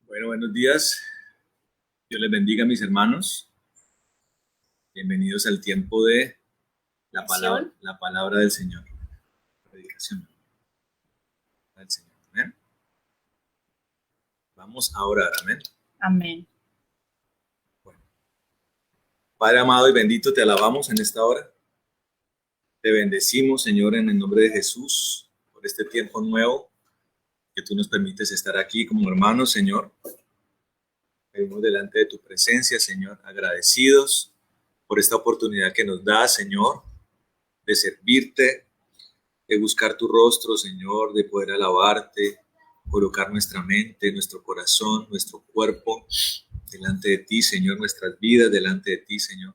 Bueno, buenos días. Dios les bendiga, mis hermanos. Bienvenidos al tiempo de la palabra del Señor. Predicación del Señor. Amén. Vamos a orar. Amén. Amén. Bueno. Padre amado y bendito, te alabamos en esta hora. Te bendecimos, Señor, en el nombre de Jesús, por este tiempo nuevo que tú nos permites estar aquí como hermanos, Señor. Venimos delante de tu presencia, Señor, agradecidos por esta oportunidad que nos das, Señor, de servirte, de buscar tu rostro, Señor, de poder alabarte, colocar nuestra mente, nuestro corazón, nuestro cuerpo delante de ti, Señor, nuestras vidas delante de ti, Señor.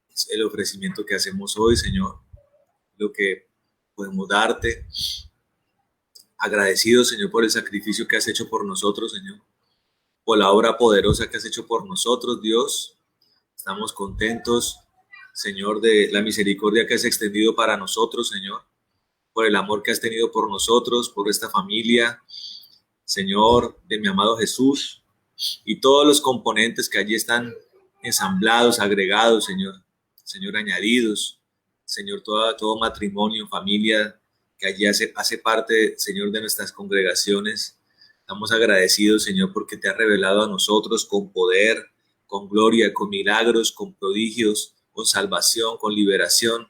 Es el ofrecimiento que hacemos hoy, Señor, lo que podemos darte. Agradecido, Señor, por el sacrificio que has hecho por nosotros, Señor, por la obra poderosa que has hecho por nosotros, Dios. Estamos contentos, Señor, de la misericordia que has extendido para nosotros, Señor, por el amor que has tenido por nosotros, por esta familia, Señor, de mi amado Jesús, y todos los componentes que allí están ensamblados, agregados, Señor, añadidos, Señor, todo matrimonio, familia que allí hace parte, Señor, de nuestras congregaciones. Estamos agradecidos, Señor, porque te has revelado a nosotros con poder, con gloria, con milagros, con prodigios, con salvación, con liberación.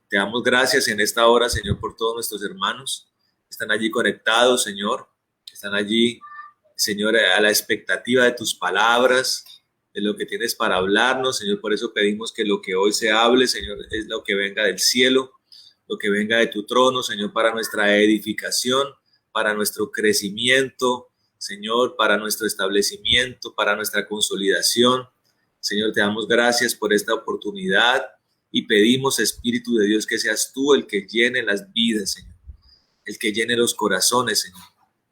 Te damos gracias en esta hora, Señor, por todos nuestros hermanos que están allí conectados, Señor, que están allí, Señor, a la expectativa de tus palabras, de lo que tienes para hablarnos, Señor. Por eso pedimos que lo que hoy se hable, Señor, es lo que venga del cielo, lo que venga de tu trono, Señor, para nuestra edificación, para nuestro crecimiento, Señor, para nuestro establecimiento, para nuestra consolidación. Señor, te damos gracias por esta oportunidad y pedimos, Espíritu de Dios, que seas tú el que llene las vidas, Señor, el que llene los corazones, Señor,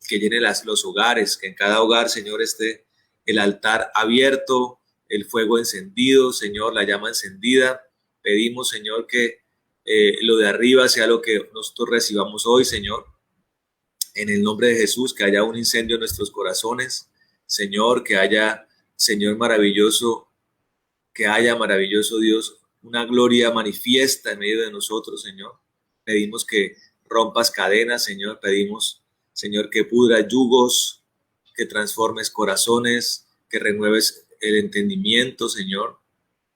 el que llene los hogares, que en cada hogar, Señor, esté el altar abierto, el fuego encendido, Señor, la llama encendida. Pedimos, Señor, que lo de arriba sea lo que nosotros recibamos hoy, Señor. En el nombre de Jesús, que haya un incendio en nuestros corazones, Señor, que haya, Señor maravilloso, que haya, maravilloso Dios, una gloria manifiesta en medio de nosotros, Señor. Pedimos que rompas cadenas, Señor. Pedimos, Señor, que pudras yugos, que transformes corazones, que renueves el entendimiento, Señor,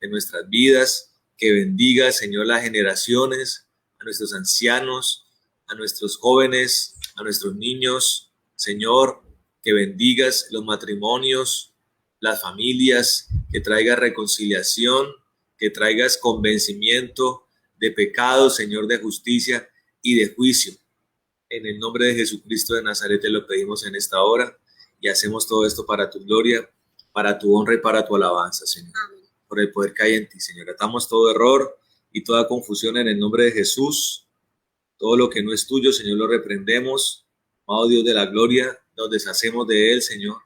de nuestras vidas, que bendiga, Señor, las generaciones, a nuestros ancianos, a nuestros jóvenes, a nuestros niños, Señor, que bendigas los matrimonios, las familias, que traigas reconciliación, que traigas convencimiento de pecado, Señor, de justicia y de juicio. En el nombre de Jesucristo de Nazaret te lo pedimos en esta hora y hacemos todo esto para tu gloria, para tu honra y para tu alabanza, Señor. Amén. Por el poder que hay en ti, Señor. Atamos todo error y toda confusión en el nombre de Jesús. Todo lo que no es tuyo, Señor, lo reprendemos. Amado Dios de la gloria, nos deshacemos de él, Señor.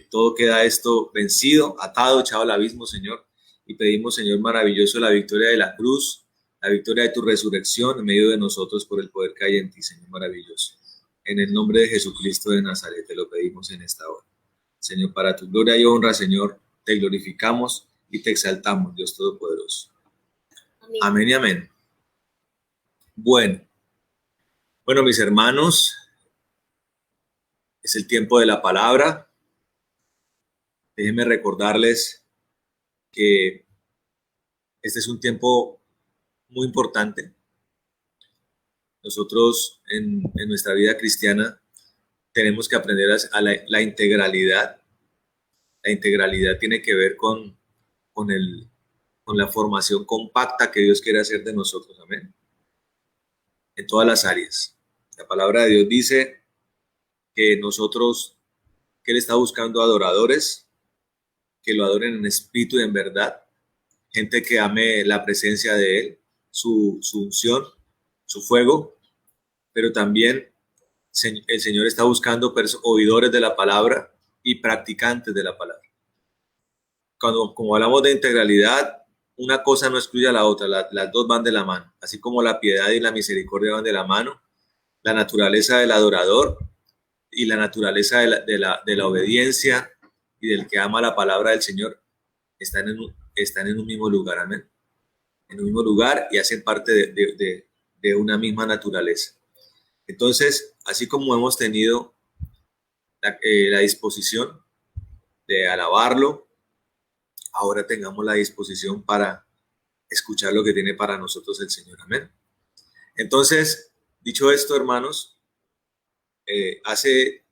Todo queda esto vencido, atado, echado al abismo, Señor. Y pedimos, Señor maravilloso, la victoria de la cruz, la victoria de tu resurrección en medio de nosotros por el poder que hay en ti, Señor maravilloso. En el nombre de Jesucristo de Nazaret te lo pedimos en esta hora. Señor, para tu gloria y honra, Señor, te glorificamos y te exaltamos, Dios Todopoderoso. Amén, amén y amén. Bueno, mis hermanos, es el tiempo de la palabra. Déjenme recordarles que este es un tiempo muy importante. Nosotros en nuestra vida cristiana tenemos que aprender a la integralidad. La integralidad tiene que ver con la formación compacta que Dios quiere hacer de nosotros. Amén. En todas las áreas. La palabra de Dios dice que que Él está buscando adoradores, que lo adoren en espíritu y en verdad. Gente que ame la presencia de Él, su unción, su fuego, pero también el Señor está buscando oidores de la palabra y practicantes de la palabra. Como hablamos de integralidad, una cosa no excluye a la otra, las dos van de la mano, así como la piedad y la misericordia van de la mano. La naturaleza del adorador y la naturaleza de la obediencia y del que ama la palabra del Señor están en un mismo lugar, amén. En un mismo lugar y hacen parte de una misma naturaleza. Entonces, así como hemos tenido la disposición de alabarlo, ahora tengamos la disposición para escuchar lo que tiene para nosotros el Señor, amén. Entonces, dicho esto, hermanos, hace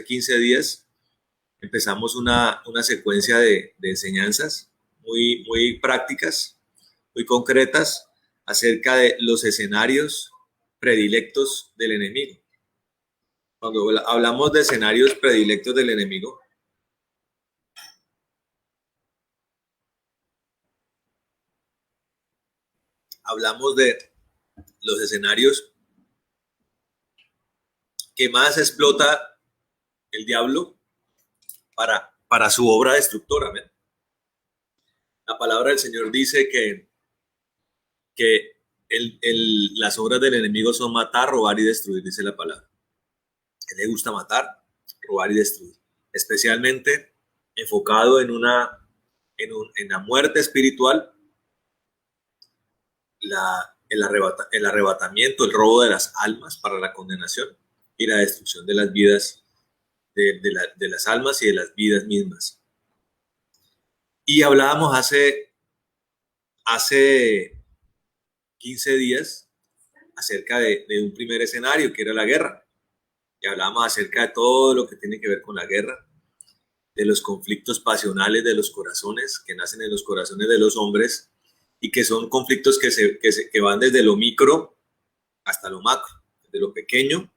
15 días empezamos una secuencia de enseñanzas muy prácticas, muy concretas, acerca de los escenarios predilectos del enemigo. Cuando hablamos de escenarios predilectos del enemigo, hablamos de los escenarios que más explota el diablo para su obra destructora. ¿Ven? La palabra del Señor dice que las obras del enemigo son matar, robar y destruir, dice la palabra. A él le gusta matar, robar y destruir, especialmente enfocado en la muerte espiritual, el arrebatamiento, el robo de las almas para la condenación y la destrucción de las vidas, de las almas y de las vidas mismas. Y hablábamos hace 15 días acerca de un primer escenario que era la guerra. Y hablábamos acerca de todo lo que tiene que ver con la guerra, de los conflictos pasionales de los corazones que nacen en los corazones de los hombres y que son conflictos que van desde lo micro hasta lo macro, desde lo pequeño,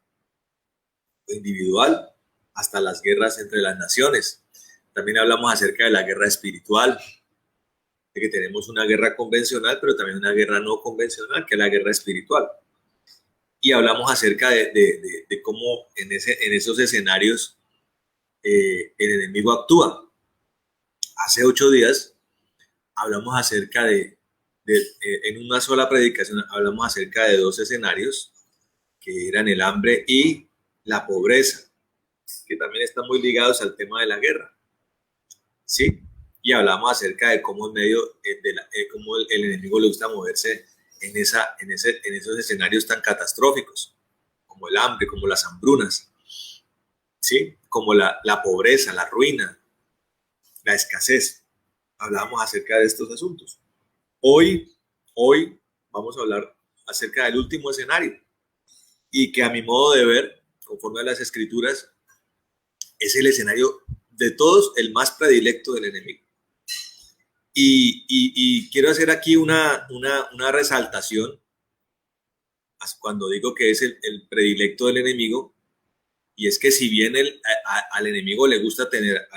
lo individual, hasta las guerras entre las naciones. También hablamos acerca de la guerra espiritual, de que tenemos una guerra convencional, pero también una guerra no convencional, que es la guerra espiritual. Y hablamos acerca de cómo en esos escenarios el enemigo actúa. Hace 8 días hablamos acerca en una sola predicación, hablamos acerca de 2 escenarios, que eran el hambre y la pobreza, que también están muy ligados al tema de la guerra. ¿Sí? Y hablamos acerca de cómo en medio cómo el enemigo le gusta moverse en esos escenarios tan catastróficos, como el hambre, como las hambrunas, ¿sí? Como la pobreza, la ruina, la escasez. Hablábamos acerca de estos asuntos. Hoy vamos a hablar acerca del último escenario y que a mi modo de ver, conforme a las escrituras, es el escenario de todos el más predilecto del enemigo. Y quiero hacer aquí una resaltación cuando digo que es el predilecto del enemigo, y es que si bien al enemigo le gusta tener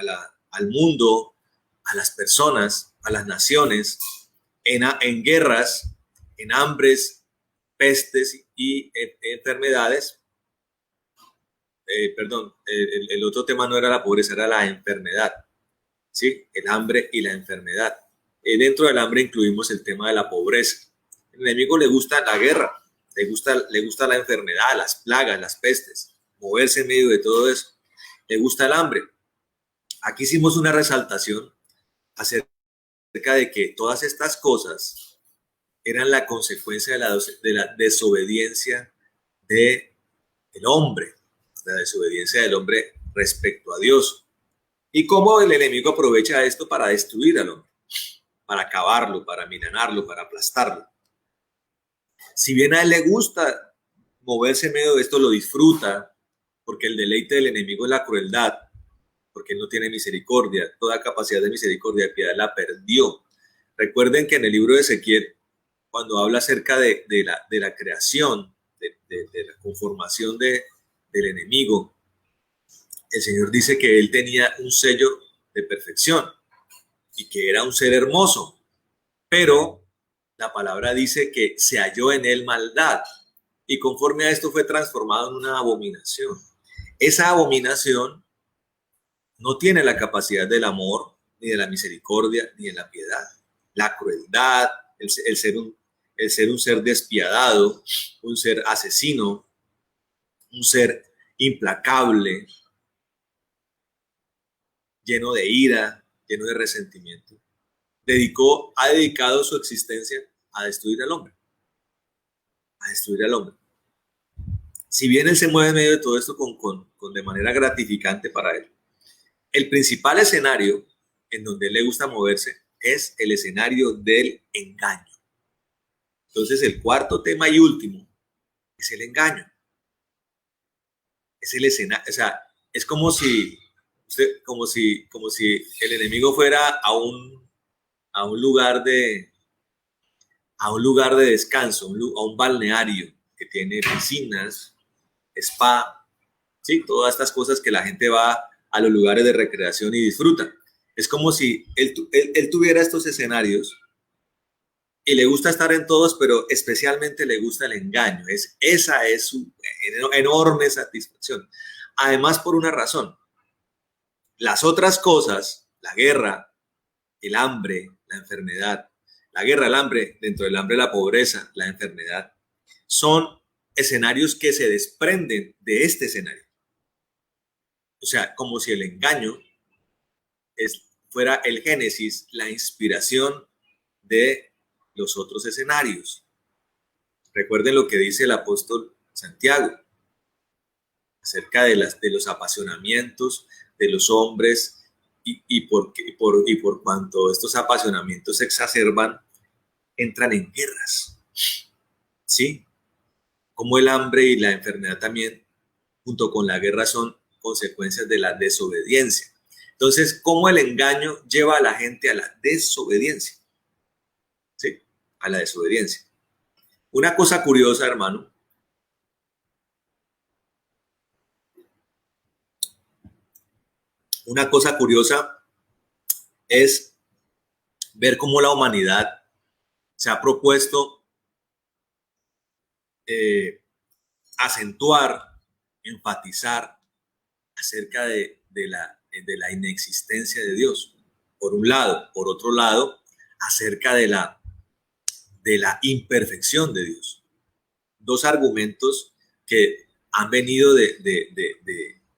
al mundo, a las personas, a las naciones, en guerras, en hambres, pestes y enfermedades, el otro tema no era la pobreza, era la enfermedad, ¿sí? El hambre y la enfermedad. Dentro del hambre incluimos el tema de la pobreza. Al enemigo le gusta la guerra, le gusta la enfermedad, las plagas, las pestes, moverse en medio de todo eso. Le gusta el hambre. Aquí hicimos una resaltación acerca de que todas estas cosas eran la consecuencia de la desobediencia del hombre, la desobediencia del hombre respecto a Dios. Y cómo el enemigo aprovecha esto para destruir al hombre, para acabarlo, para milanarlo, para aplastarlo. Si bien a él le gusta moverse en medio de esto, lo disfruta, porque el deleite del enemigo es la crueldad, porque él no tiene misericordia, toda capacidad de misericordia y piedad la perdió. Recuerden que en el libro de Ezequiel, cuando habla acerca de la creación, de la conformación del enemigo, el Señor dice que él tenía un sello de perfección y que era un ser hermoso, pero la palabra dice que se halló en él maldad y conforme a esto fue transformado en una abominación. Esa abominación no tiene la capacidad del amor, ni de la misericordia, ni de la piedad. La crueldad, el ser un ser despiadado, un ser asesino, un ser implacable, lleno de ira, lleno de resentimiento, ha dedicado su existencia a destruir al hombre, a destruir al hombre. Si bien él se mueve en medio de todo esto de manera gratificante para él, el principal escenario en donde le gusta moverse es el escenario del engaño. Entonces, el cuarto tema y último es el engaño. Es el escenario, o sea, es como si el enemigo fuera a un lugar de descanso, a un balneario que tiene piscinas, spa, ¿sí? Todas estas cosas que la gente va a los lugares de recreación y disfruta. Es como si él tuviera estos escenarios y le gusta estar en todos, pero especialmente le gusta el engaño. Esa es su enorme satisfacción. Además, por una razón. Las otras cosas, la guerra, el hambre, la enfermedad, la guerra, el hambre, dentro del hambre la pobreza, la enfermedad, son escenarios que se desprenden de este escenario. O sea, como si el engaño fuera el génesis, la inspiración de los otros escenarios. Recuerden lo que dice el apóstol Santiago acerca de los apasionamientos de los hombres y por cuanto estos apasionamientos se exacerban, entran en guerras. ¿Sí? Como el hambre y la enfermedad también, junto con la guerra, son consecuencias de la desobediencia. Entonces, ¿cómo el engaño lleva a la gente a la desobediencia? ¿Sí? A la desobediencia. Una cosa curiosa, hermano. Una cosa curiosa es ver cómo la humanidad se ha propuesto acentuar, enfatizar acerca de la inexistencia de Dios, por un lado. Por otro lado, acerca de la imperfección de Dios. Dos argumentos que han venido del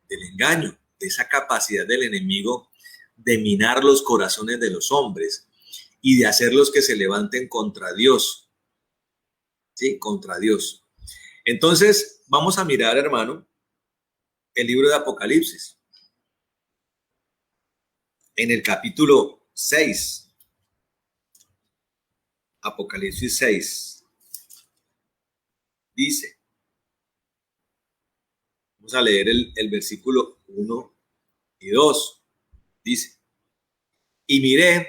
engaño, de esa capacidad del enemigo de minar los corazones de los hombres y de hacerlos que se levanten contra Dios. ¿Sí? Contra Dios. Entonces, vamos a mirar, hermano, el libro de Apocalipsis. En el capítulo 6. Apocalipsis 6. Dice, vamos a leer el versículo 1 y 2. Dice, y miré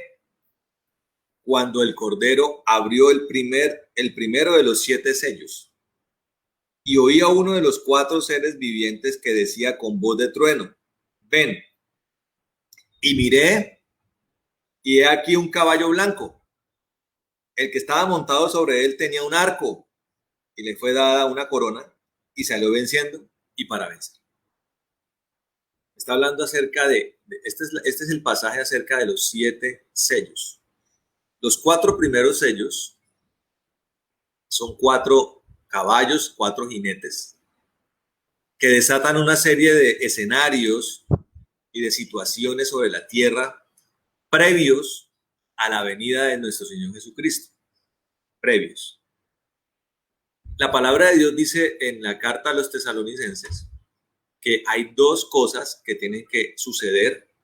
cuando el Cordero abrió el primero de los 7 sellos, y oí a uno de los 4 seres vivientes que decía con voz de trueno, ven. Y miré, y he aquí un caballo blanco. El que estaba montado sobre él tenía un arco, y le fue dada una corona, y salió venciendo y para vencer. Está hablando acerca este es el pasaje acerca de los 7 sellos. Los 4 primeros sellos son 4 caballos, 4 jinetes, que desatan una serie de escenarios y de situaciones sobre la tierra previos a la venida de nuestro Señor Jesucristo. Previos. La palabra de Dios dice en la carta a los tesalonicenses que hay 2 cosas que tienen que suceder,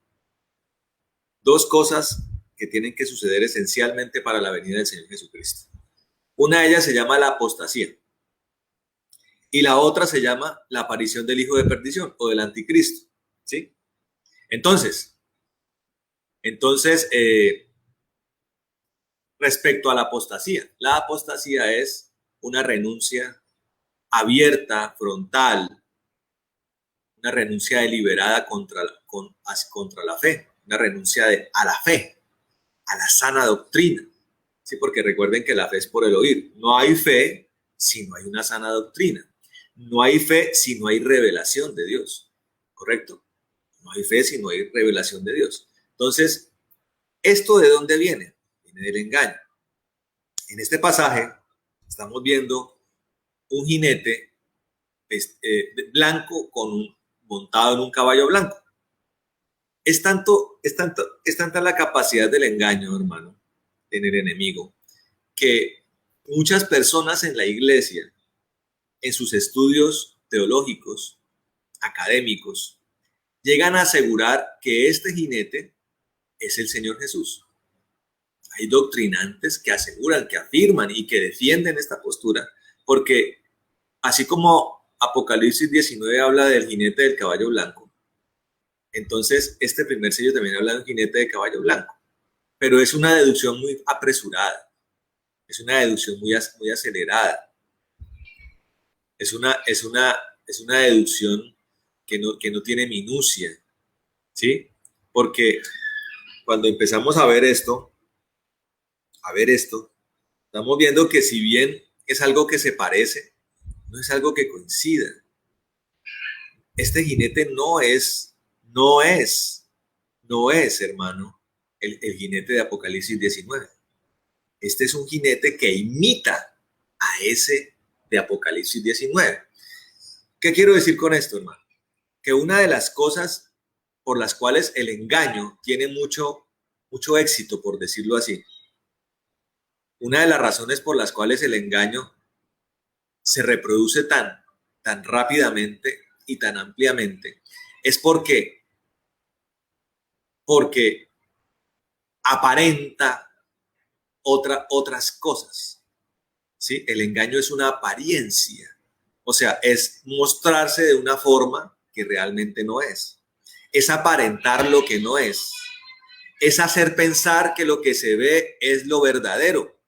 2 cosas que tienen que suceder esencialmente para la venida del Señor Jesucristo. Una de ellas se llama la apostasía y la otra se llama la aparición del hijo de perdición o del anticristo. ¿Sí? Entonces, respecto a la apostasía es una renuncia abierta, frontal, una renuncia deliberada contra la fe, una renuncia a la fe, a la sana doctrina. Sí, porque recuerden que la fe es por el oír. No hay fe si no hay una sana doctrina. No hay fe si no hay revelación de Dios. ¿Correcto? No hay fe si no hay revelación de Dios. Entonces, ¿esto de dónde viene? Viene del engaño. En este pasaje estamos viendo un jinete blanco montado en un caballo blanco. Es tanta la capacidad del engaño, hermano, en el enemigo, que muchas personas en la iglesia, en sus estudios teológicos, académicos, llegan a asegurar que este jinete es el Señor Jesús. Hay doctrinantes que aseguran, que afirman y que defienden esta postura, porque así como Apocalipsis 19 habla del jinete del caballo blanco, entonces este primer sello también habla de un jinete de caballo blanco, pero es una deducción muy apresurada, es una deducción muy acelerada, es una deducción que no tiene minucia, ¿sí? Porque cuando empezamos a ver esto, estamos viendo que si bien es algo que se parece, no es algo que coincida. Este jinete no es, hermano, el jinete de Apocalipsis 19. Este es un jinete que imita a ese de Apocalipsis 19. ¿Qué quiero decir con esto, hermano? Que una de las cosas por las cuales el engaño tiene mucho éxito, por decirlo así, una de las razones por las cuales el engaño se reproduce tan rápidamente y tan ampliamente es porque aparenta otras cosas, ¿sí? El engaño es una apariencia, o sea, es mostrarse de una forma que realmente no es aparentar lo que no es hacer pensar que lo que se ve es lo verdadero,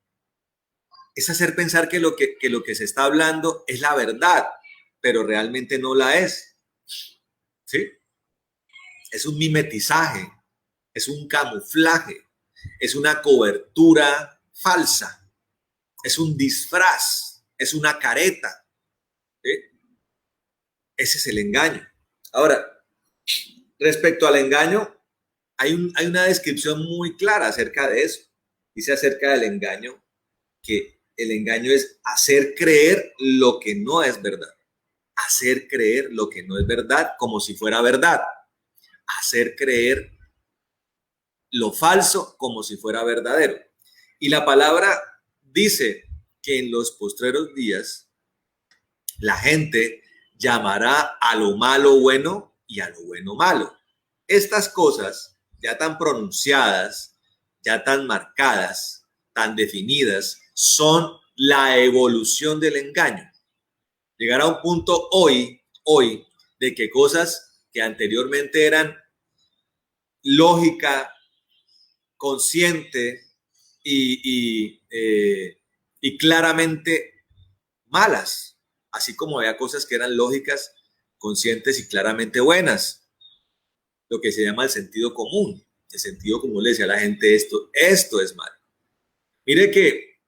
es hacer pensar que lo que se está hablando es la verdad, pero realmente no la es, ¿sí? Es un mimetizaje, es un camuflaje, es una cobertura falsa, es un disfraz, es una careta, ¿sí? Ese es el engaño. Ahora, respecto al engaño, hay una descripción muy clara acerca de eso. Dice acerca del engaño que el engaño es hacer creer lo que no es verdad. Hacer creer lo que no es verdad como si fuera verdad. Hacer creer lo falso como si fuera verdadero. Y la palabra dice que en los postreros días la gente llamará a lo malo bueno y a lo bueno malo. Estas cosas ya tan pronunciadas, ya tan marcadas, tan definidas, son la evolución del engaño. Llegará a un punto hoy, de que cosas que anteriormente eran lógica, consciente y claramente malas, así como había cosas que eran lógicas, conscientes y claramente buenas, lo que se llama el sentido común. El sentido común le decía a la gente esto es mal. Mire que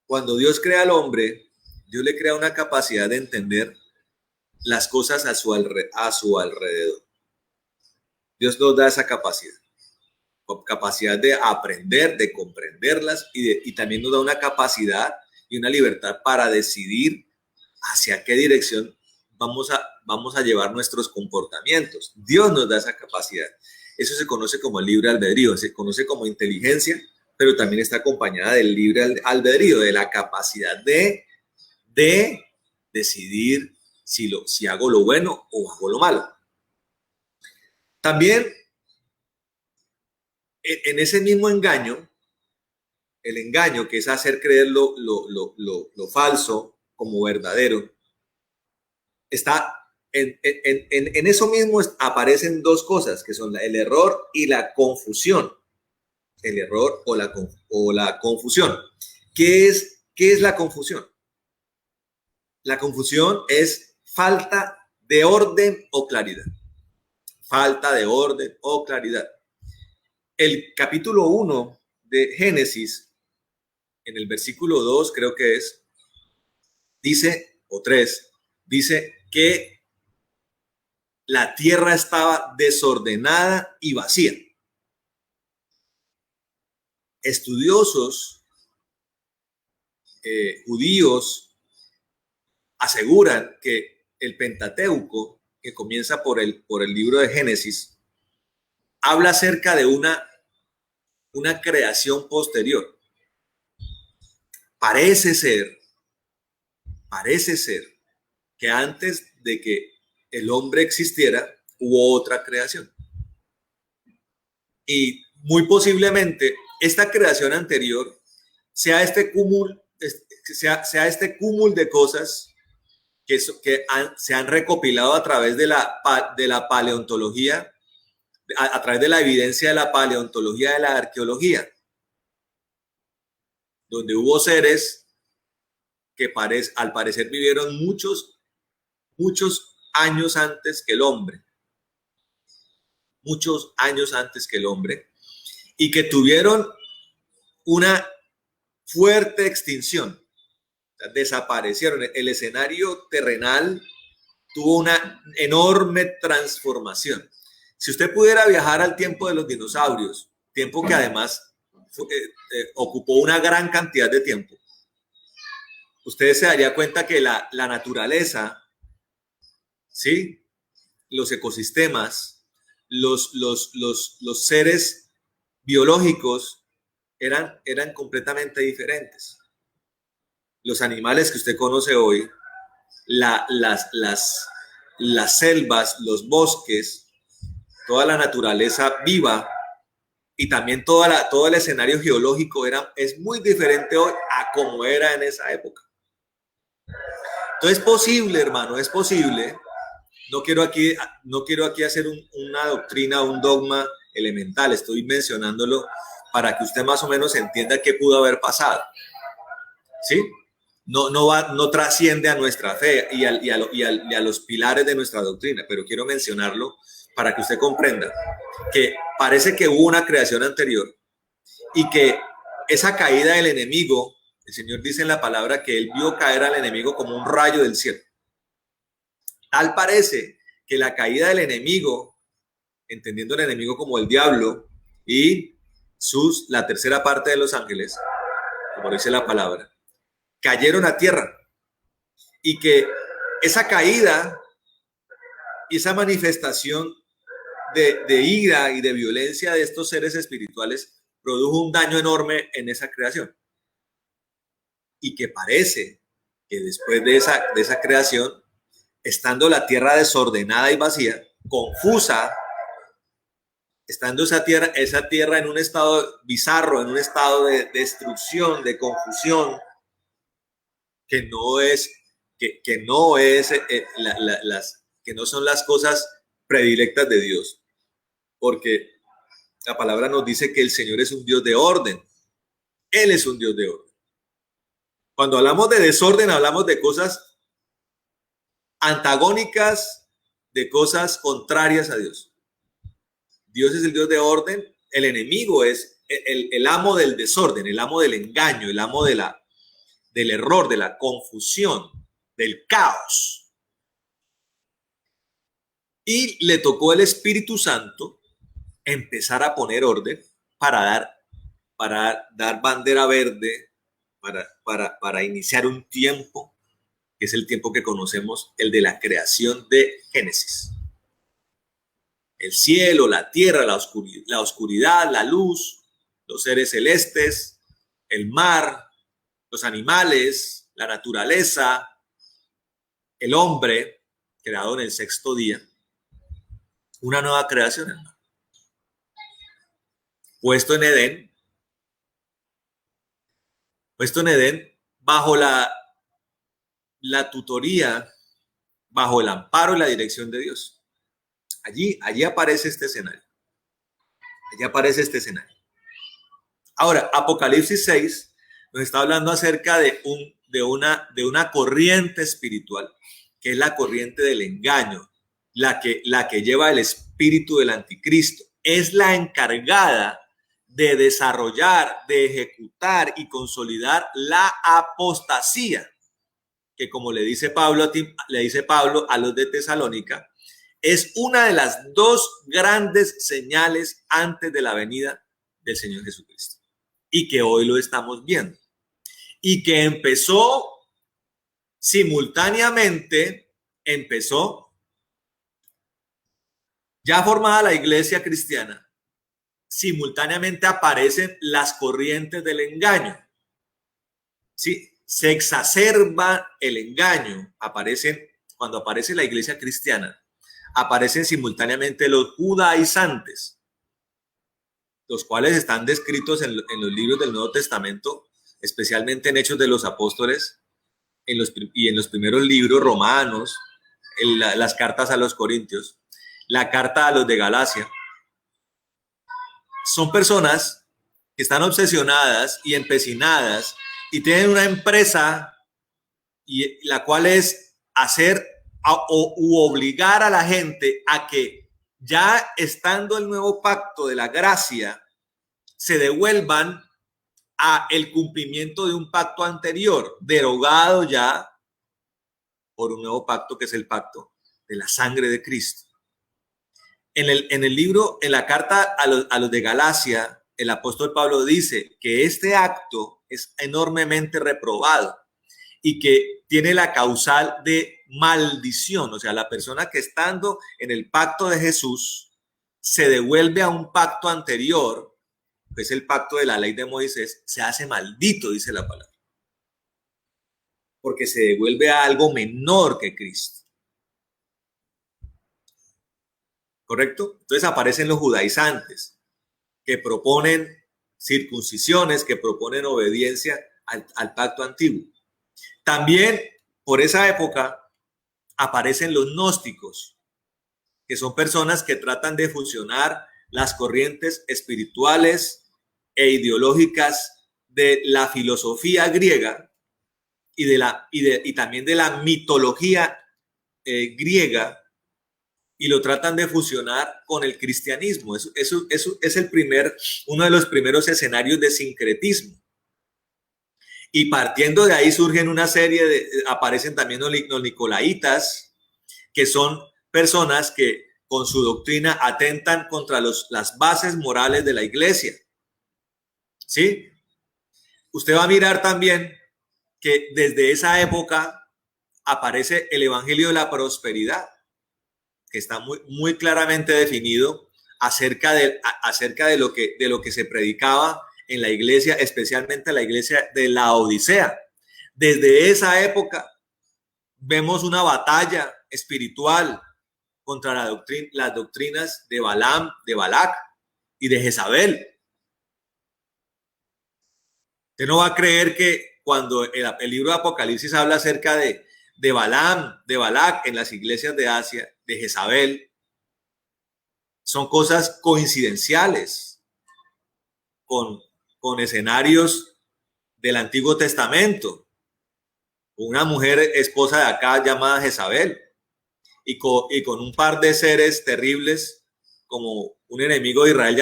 cuando Dios crea al hombre, Dios le crea una capacidad de entender las cosas a su alrededor. Dios nos da esa capacidad de aprender, de comprenderlas y también nos da una capacidad y una libertad para decidir hacia qué dirección vamos a llevar nuestros comportamientos. Dios nos da esa capacidad. Eso se conoce como el libre albedrío, se conoce como inteligencia, pero también está acompañada del libre albedrío, de la capacidad de decidir si hago lo bueno o hago lo malo. También en ese mismo engaño, el engaño que es hacer creer lo falso como verdadero, está en eso mismo aparecen dos cosas que son el error y la confusión. El error o la confusión. ¿Qué es la confusión? La confusión es falta de orden o claridad. Falta de orden o claridad. El capítulo 1 de Génesis, en el versículo 2 creo que es, dice, o 3, dice que la tierra estaba desordenada y vacía. Estudiosos judíos aseguran que el Pentateuco, que comienza por el libro de Génesis, habla acerca de una creación posterior. Parece ser que antes de que el hombre existiera, hubo otra creación. Y muy posiblemente esta creación anterior sea este cúmulo de cosas que se han recopilado a través de la paleontología, a través de la evidencia de la paleontología, de la arqueología, donde hubo seres que al parecer vivieron muchos años antes que el hombre, y que tuvieron una fuerte extinción. O sea, desaparecieron. El escenario terrenal tuvo una enorme transformación. Si usted pudiera viajar al tiempo de los dinosaurios, tiempo que además ocupó una gran cantidad de tiempo, usted se daría cuenta que la naturaleza, ¿sí?, los ecosistemas, los seres biológicos eran completamente diferentes. Los animales que usted conoce hoy, las selvas, los bosques, toda la naturaleza viva y también todo el escenario geológico es muy diferente hoy a como era en esa época. Entonces es posible, hermano, es posible. No quiero aquí hacer una doctrina, un dogma elemental. Estoy mencionándolo para que usted más o menos entienda qué pudo haber pasado. ¿Sí? No trasciende a nuestra fe y a los pilares de nuestra doctrina, pero quiero mencionarlo para que usted comprenda que parece que hubo una creación anterior y que esa caída del enemigo, el Señor dice en la palabra que él vio caer al enemigo como un rayo del cielo. Tal parece que la caída del enemigo, entendiendo el enemigo como el diablo y la tercera parte de los ángeles, como dice la palabra, cayeron a tierra y que esa caída y esa manifestación de ira y de violencia de estos seres espirituales produjo un daño enorme en esa creación. Y que parece que después de esa creación, estando la tierra desordenada y vacía, confusa, estando esa tierra en un estado bizarro, en un estado de destrucción, de confusión, que no son las cosas predilectas de Dios, porque la palabra nos dice que el Señor es un Dios de orden. Él es un Dios de orden. Cuando hablamos de desorden, hablamos de cosas antagónicas, de cosas contrarias a Dios. Dios es el Dios de orden, el enemigo es el amo del desorden, el amo del engaño, el amo del error, de la confusión, del caos. Y le tocó el Espíritu Santo empezar a poner orden para dar bandera verde, para iniciar un tiempo, que es el tiempo que conocemos, el de la creación de Génesis. El cielo, la tierra, la oscuridad, la luz, los seres celestes, el mar, los animales, la naturaleza, el hombre, creado en el sexto día. Una nueva creación, hermano. Puesto en Edén, bajo la tutoría, bajo el amparo y la dirección de Dios. Allí aparece este escenario. Ahora, Apocalipsis 6 nos está hablando acerca de una corriente espiritual, que es la corriente del engaño, la que lleva el espíritu del anticristo. Es la encargada de desarrollar, de ejecutar y consolidar la apostasía, que como le dice Pablo a los de Tesalónica, es una de las dos grandes señales antes de la venida del Señor Jesucristo, y que hoy lo estamos viendo, y que empezó simultáneamente empezó, ya formada la iglesia cristiana, simultáneamente aparecen las corrientes del engaño. ¿Sí? Se exacerba el engaño. Cuando aparece la iglesia cristiana, aparecen simultáneamente los judaizantes, los cuales están descritos en los libros del Nuevo Testamento, especialmente en Hechos de los Apóstoles y en los primeros libros romanos, las cartas a los Corintios, la carta a los de Galacia. Son personas que están obsesionadas y empecinadas y tienen una empresa y la cual es hacer u obligar a la gente a que ya estando el nuevo pacto de la gracia se devuelvan a el cumplimiento de un pacto anterior, derogado ya por un nuevo pacto que es el pacto de la sangre de Cristo. En el libro, en la carta a los de Galacia, el apóstol Pablo dice que este acto es enormemente reprobado y que tiene la causal de maldición. O sea, la persona que estando en el pacto de Jesús se devuelve a un pacto anterior, que es el pacto de la ley de Moisés, se hace maldito, dice la palabra. Porque se devuelve a algo menor que Cristo. ¿Correcto? Entonces aparecen los judaizantes que proponen circuncisiones, que proponen obediencia al pacto antiguo. También por esa época aparecen los gnósticos, que son personas que tratan de fusionar las corrientes espirituales e ideológicas de la filosofía griega y también de la mitología griega, y lo tratan de fusionar con el cristianismo. Eso es uno de los primeros escenarios de sincretismo. Y partiendo de ahí surgen una serie aparecen también los nicolaitas, que son personas que con su doctrina atentan contra las bases morales de la iglesia. ¿Sí? Usted va a mirar también que desde esa época aparece el evangelio de la prosperidad, que está muy claramente definido acerca de lo que se predicaba en la iglesia, especialmente la iglesia de la Odisea. Desde esa época vemos una batalla espiritual contra las doctrinas de Balaam, de Balac y de Jezabel. Usted no va a creer que cuando el libro de Apocalipsis habla acerca de Balaam, de Balac en las iglesias de Asia, de Jezabel, son cosas coincidenciales con escenarios del Antiguo Testamento. Una mujer esposa de acá llamada Jezabel y con un par de seres terribles como un enemigo de Israel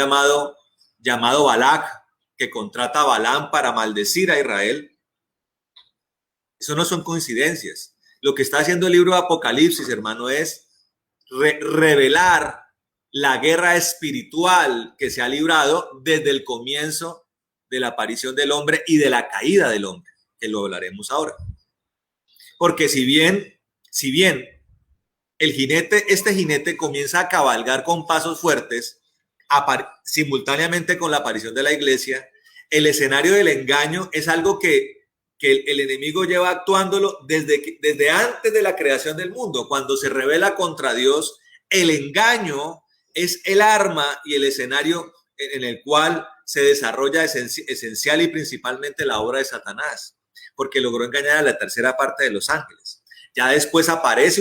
llamado Balac, que contrata a Balaam para maldecir a Israel. Eso no son coincidencias. Lo que está haciendo el libro de Apocalipsis, hermano, es revelar la guerra espiritual que se ha librado desde el comienzo de la aparición del hombre y de la caída del hombre, que lo hablaremos ahora. Porque si bien este jinete comienza a cabalgar con pasos fuertes, simultáneamente con la aparición de la iglesia, el escenario del engaño es algo que el enemigo lleva actuándolo desde antes de la creación del mundo. Cuando se revela contra Dios, el engaño es el arma y el escenario en el cual se desarrolla esencial y principalmente la obra de Satanás, porque logró engañar a la tercera parte de los ángeles. Ya después aparece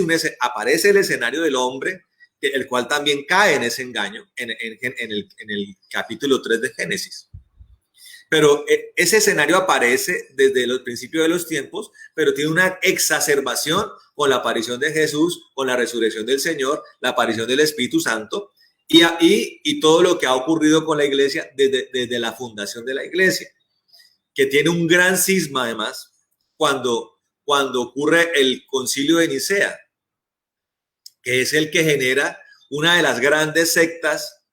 el escenario del hombre, el cual también cae en ese engaño en el capítulo 3 de Génesis. Pero ese escenario aparece desde los principios de los tiempos, pero tiene una exacerbación con la aparición de Jesús, con la resurrección del Señor, la aparición del Espíritu Santo y todo lo que ha ocurrido con la iglesia desde la fundación de la iglesia, que tiene un gran cisma además cuando ocurre el Concilio de Nicea, que es el que genera una de las grandes sectas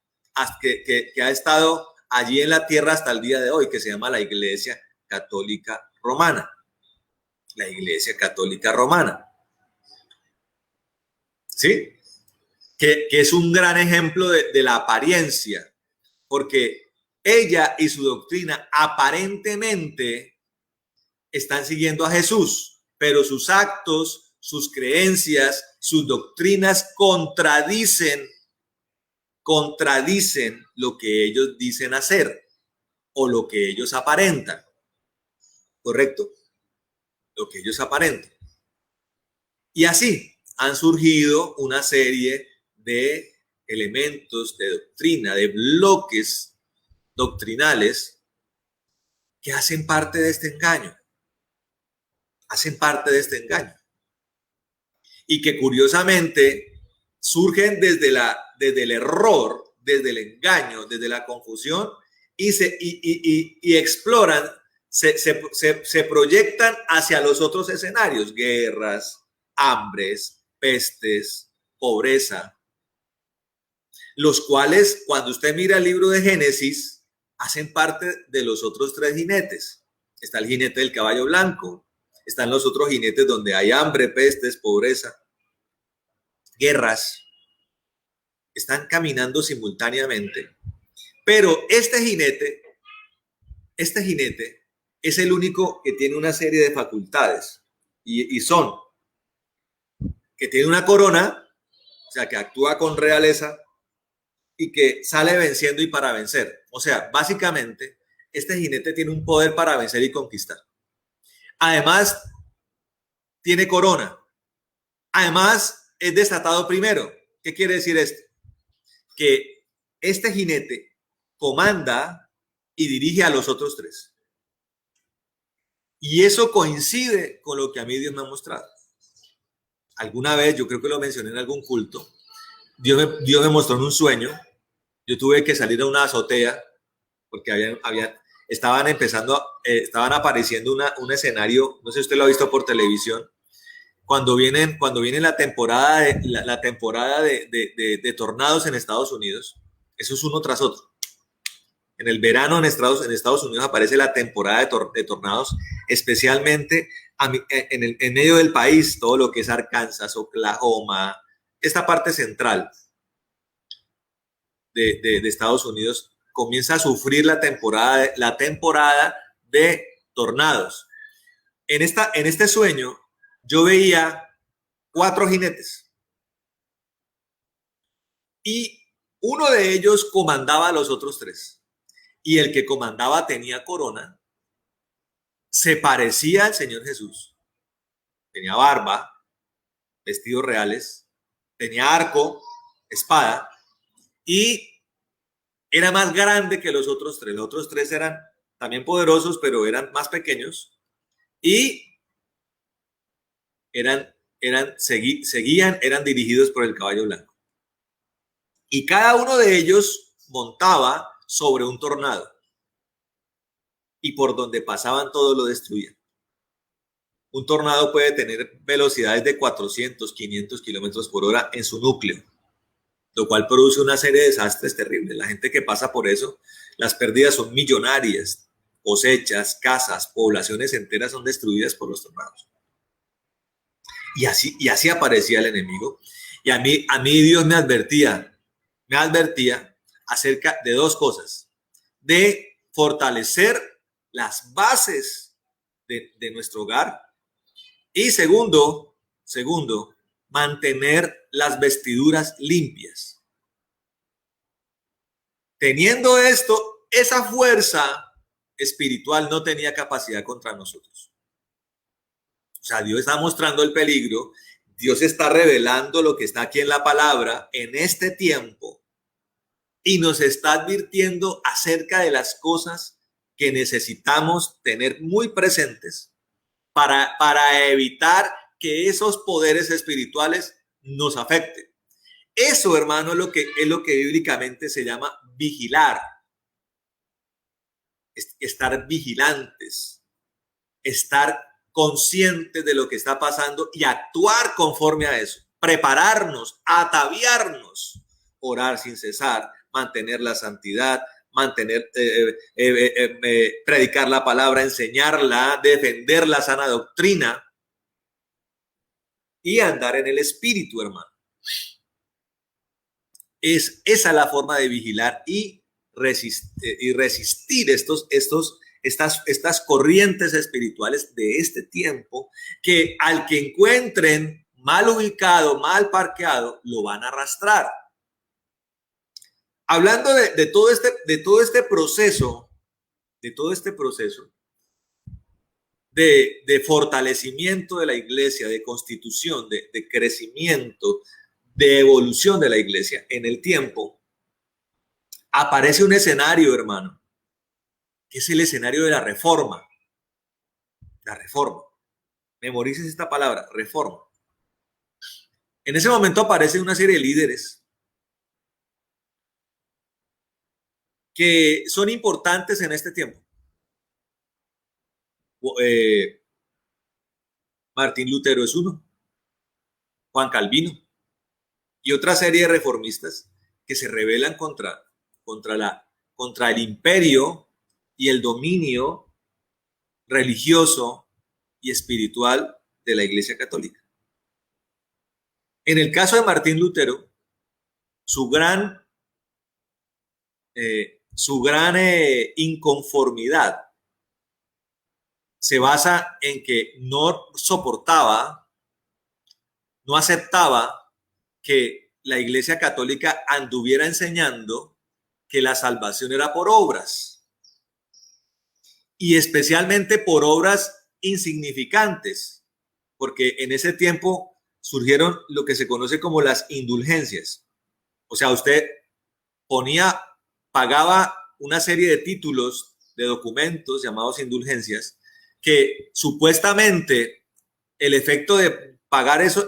que ha estado allí en la tierra hasta el día de hoy, que se llama la Iglesia Católica Romana. La Iglesia Católica Romana. ¿sí? Que es un gran ejemplo de la apariencia, porque ella y su doctrina aparentemente están siguiendo a Jesús, pero sus actos, sus creencias, sus doctrinas contradicen lo que ellos dicen hacer o lo que ellos aparentan, ¿correcto? Lo que ellos aparentan. Y así han surgido una serie de elementos de doctrina, de bloques doctrinales que hacen parte de este engaño. Hacen parte de este engaño. Y que curiosamente surgen desde el error, desde el engaño, desde la confusión y exploran, se proyectan hacia los otros escenarios, guerras, hambres, pestes, pobreza, los cuales, cuando usted mira el libro de Génesis, hacen parte de los otros tres jinetes. Está el jinete del caballo blanco, están los otros jinetes donde hay hambre, pestes, pobreza, guerras, están caminando simultáneamente. Pero este jinete es el único que tiene una serie de facultades y son que tiene una corona, o sea, que actúa con realeza y que sale venciendo y para vencer. O sea, básicamente, este jinete tiene un poder para vencer y conquistar. Además, tiene corona. Además, es desatado primero. ¿Qué quiere decir esto? Que este jinete comanda y dirige a los otros tres. Y eso coincide con lo que a mí Dios me ha mostrado. Alguna vez, yo creo que lo mencioné en algún culto, Dios me mostró en un sueño. Yo tuve que salir a una azotea porque estaban empezando, estaban apareciendo un escenario, no sé si usted lo ha visto por televisión, cuando viene la temporada de tornados en Estados Unidos. Eso es uno tras otro. En el verano en Estados Unidos aparece la temporada de tornados, especialmente en medio del país, todo lo que es Arkansas, Oklahoma, esta parte central de Estados Unidos comienza a sufrir la temporada de tornados. En este sueño yo veía 4 jinetes y uno de ellos comandaba a los otros 3. Y el que comandaba tenía corona, se parecía al Señor Jesús, tenía barba, vestidos reales, tenía arco, espada, y era más grande que los otros 3. Los otros 3 eran también poderosos, pero eran más pequeños, y eran dirigidos por el caballo blanco. Y cada uno de ellos montaba sobre un tornado, y por donde pasaban todo lo destruían. Un tornado puede tener velocidades de 400, 500 kilómetros por hora en su núcleo, lo cual produce una serie de desastres terribles. La gente que pasa por eso, las pérdidas son millonarias, cosechas, casas, poblaciones enteras son destruidas por los tornados. Y así aparecía el enemigo. Y a mí Dios me advertía acerca de 2 cosas: de fortalecer las bases de nuestro hogar, y segundo, mantener las vestiduras limpias. Teniendo esto, esa fuerza espiritual no tenía capacidad contra nosotros. O sea, Dios está mostrando el peligro, Dios está revelando lo que está aquí en la palabra en este tiempo y nos está advirtiendo acerca de las cosas que necesitamos tener muy presentes para evitar que esos poderes espirituales nos afecten. Eso, hermano, es lo que bíblicamente se llama vigilar. Estar vigilantes, estar conscientes de lo que está pasando y actuar conforme a eso. Prepararnos, ataviarnos, orar sin cesar, mantener la santidad, predicar la palabra, enseñarla, defender la sana doctrina y andar en el espíritu, hermano. Es esa la forma de vigilar y resistir estas corrientes espirituales de este tiempo que al que encuentren mal ubicado, mal parqueado, lo van a arrastrar. Hablando de todo este proceso, de fortalecimiento de la iglesia, de constitución, de crecimiento, de evolución de la iglesia en el tiempo, aparece un escenario, hermano, que es el escenario de la reforma. La reforma. Memorices esta palabra, reforma. En ese momento aparece una serie de líderes que son importantes en este tiempo. Martín Lutero es uno, Juan Calvino y otra serie de reformistas que se rebelan contra el imperio y el dominio religioso y espiritual de la Iglesia Católica. En el caso de Martín Lutero, su gran inconformidad se basa en que no soportaba, no aceptaba que la Iglesia Católica anduviera enseñando que la salvación era por obras, y especialmente por obras insignificantes, porque en ese tiempo surgieron lo que se conoce como las indulgencias. O sea, usted pagaba una serie de títulos, de documentos llamados indulgencias, que supuestamente el efecto de pagar esas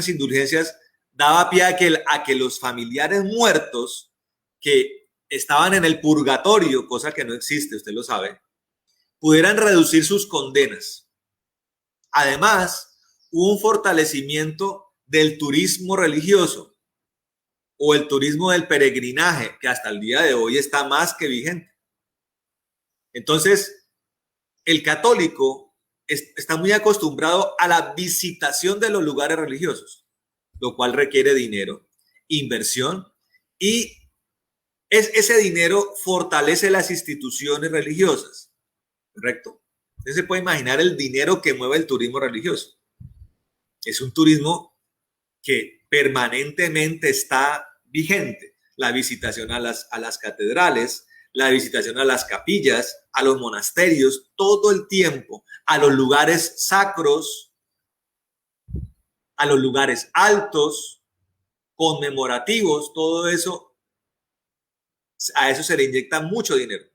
indulgencias daba pie a que los familiares muertos que estaban en el purgatorio, cosa que no existe, usted lo sabe, pudieran reducir sus condenas. Además, hubo un fortalecimiento del turismo religioso o el turismo del peregrinaje, que hasta el día de hoy está más que vigente. Entonces, el católico está muy acostumbrado a la visitación de los lugares religiosos, lo cual requiere dinero, inversión, y ese dinero fortalece las instituciones religiosas, ¿correcto? Usted se puede imaginar el dinero que mueve el turismo religioso. Es un turismo que permanentemente está vigente. La visitación a las catedrales, la visitación a las capillas, a los monasterios, todo el tiempo, a los lugares sacros, a los lugares altos, conmemorativos, todo eso, a eso se le inyecta mucho dinero.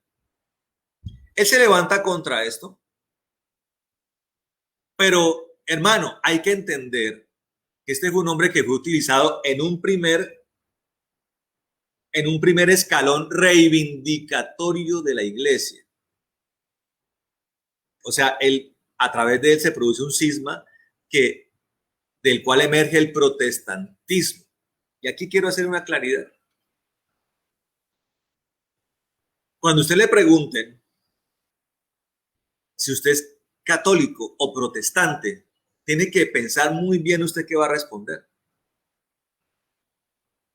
Él se levanta contra esto, pero hermano, hay que entender que este fue un hombre que fue utilizado en un primer escalón reivindicatorio de la iglesia. O sea, a través de él se produce un cisma del cual emerge el protestantismo. Y aquí quiero hacer una claridad. Cuando usted le pregunten si usted es católico o protestante, tiene que pensar muy bien usted qué va a responder.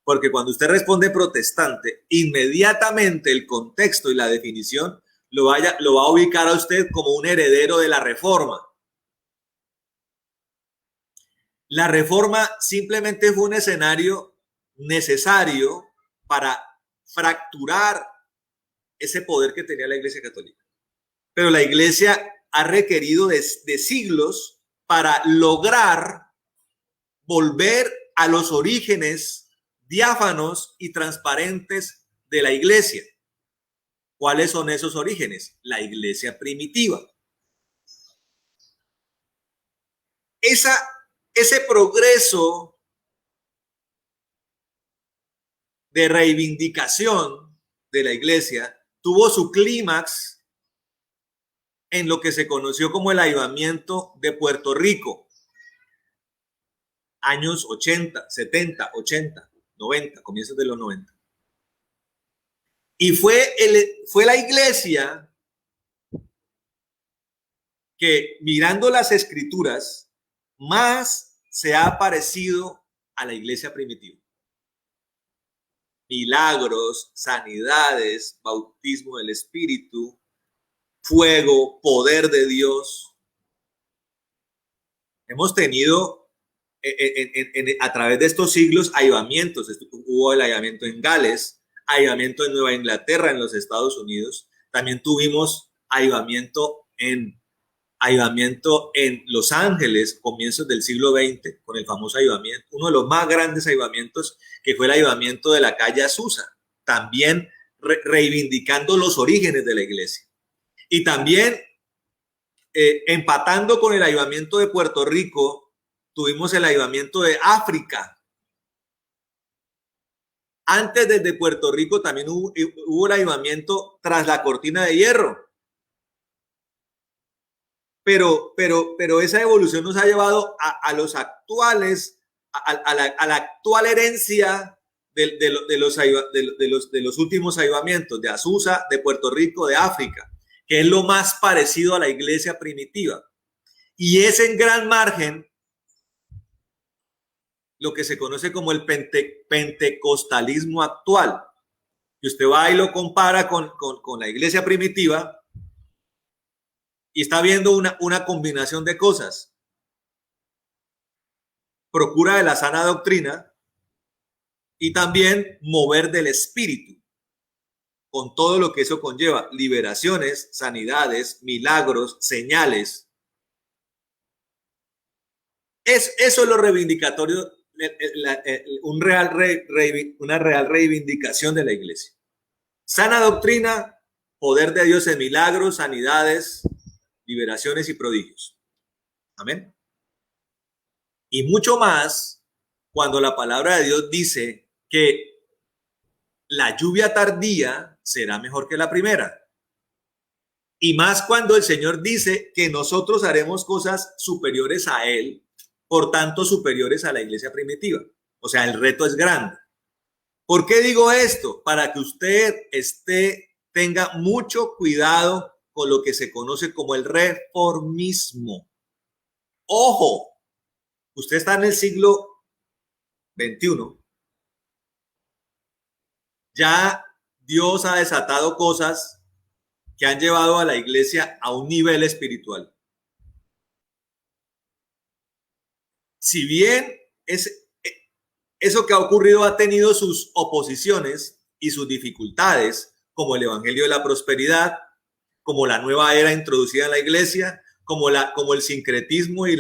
Porque cuando usted responde protestante, inmediatamente el contexto y la definición lo va a ubicar a usted como un heredero de la reforma. La reforma simplemente fue un escenario necesario para fracturar ese poder que tenía la Iglesia Católica. Pero la Iglesia ha requerido de siglos para lograr volver a los orígenes diáfanos y transparentes de la Iglesia. ¿Cuáles son esos orígenes? La Iglesia primitiva. Ese progreso de reivindicación de la Iglesia tuvo su clímax en lo que se conoció como el avivamiento de Puerto Rico, años 80, 70, 80, 90, comienzos de los 90. Y fue la iglesia que, mirando las escrituras, más se ha parecido a la iglesia primitiva. Milagros, sanidades, bautismo del Espíritu, fuego, poder de Dios. Hemos tenido a través de estos siglos avivamientos. Hubo el avivamiento en Gales, avivamiento en Nueva Inglaterra, en los Estados Unidos. También tuvimos avivamiento en Los Ángeles, comienzos del siglo XX, con el famoso avivamiento, uno de los más grandes avivamientos, que fue el avivamiento de la calle Azusa, también reivindicando los orígenes de la iglesia. Y también, empatando con el avivamiento de Puerto Rico, tuvimos el avivamiento de África. Antes desde Puerto Rico también hubo el avivamiento tras la cortina de hierro. Pero esa evolución nos ha llevado a los actuales, a la actual herencia de los últimos avivamientos, de Azusa, de Puerto Rico, de África, que es lo más parecido a la iglesia primitiva. Y es en gran margen lo que se conoce como el pentecostalismo actual. Y usted va y lo compara con la iglesia primitiva, y está viendo una combinación de cosas. Procura de la sana doctrina y también mover del espíritu, con todo lo que eso conlleva: liberaciones, sanidades, milagros, señales. Eso es lo reivindicatorio, una real reivindicación de la iglesia. Sana doctrina, poder de Dios en milagros, sanidades, liberaciones y prodigios. Amén. Y mucho más cuando la palabra de Dios dice que la lluvia tardía será mejor que la primera. Y más cuando el Señor dice que nosotros haremos cosas superiores a Él, por tanto superiores a la iglesia primitiva. O sea, el reto es grande. ¿Por qué digo esto? Para que usted tenga mucho cuidado con lo que se conoce como el reformismo. Ojo, usted está en el siglo XXI. Ya Dios ha desatado cosas que han llevado a la iglesia a un nivel espiritual. Si bien eso que ha ocurrido ha tenido sus oposiciones y sus dificultades, como el evangelio de la prosperidad, como la nueva era introducida en la iglesia, como el sincretismo y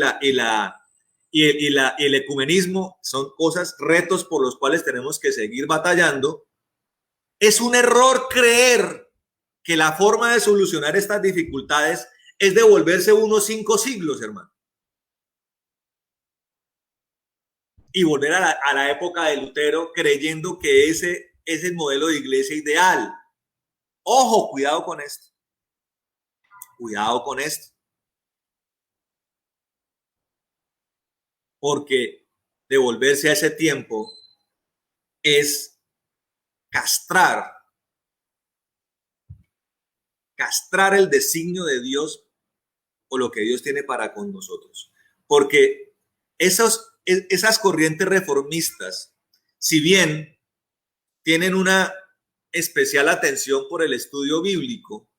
el ecumenismo, son cosas, retos por los cuales tenemos que seguir batallando. Es un error creer que la forma de solucionar estas dificultades es devolverse unos 5 siglos, hermano, y volver a la época de Lutero, creyendo que ese es el modelo de iglesia ideal. Ojo, cuidado con esto. Cuidado con esto. Porque devolverse a ese tiempo es castrar el designio de Dios o lo que Dios tiene para con nosotros. Porque esas corrientes reformistas, si bien tienen una especial atención por el estudio bíblico,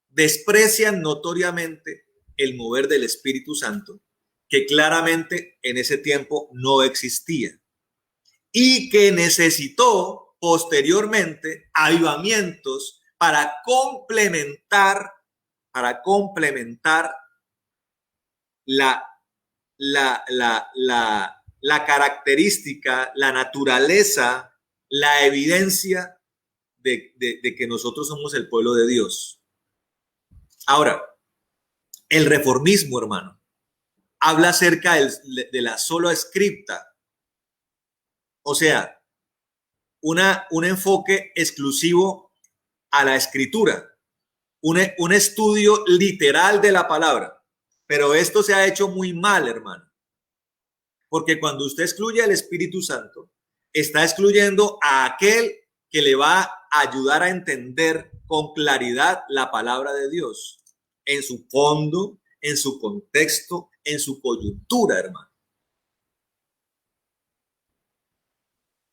desprecian notoriamente el mover del Espíritu Santo, que claramente en ese tiempo no existía y que necesitó posteriormente avivamientos para complementar la característica, la naturaleza, la evidencia de que nosotros somos el pueblo de Dios. Ahora, el reformismo, hermano, habla acerca de la sola scripta, o sea, un enfoque exclusivo a la escritura, un estudio literal de la palabra. Pero esto se ha hecho muy mal, hermano, porque cuando usted excluye al Espíritu Santo, está excluyendo a aquel que le va a ayudar a entender con claridad la palabra de Dios, en su fondo, en su contexto, en su coyuntura, hermano.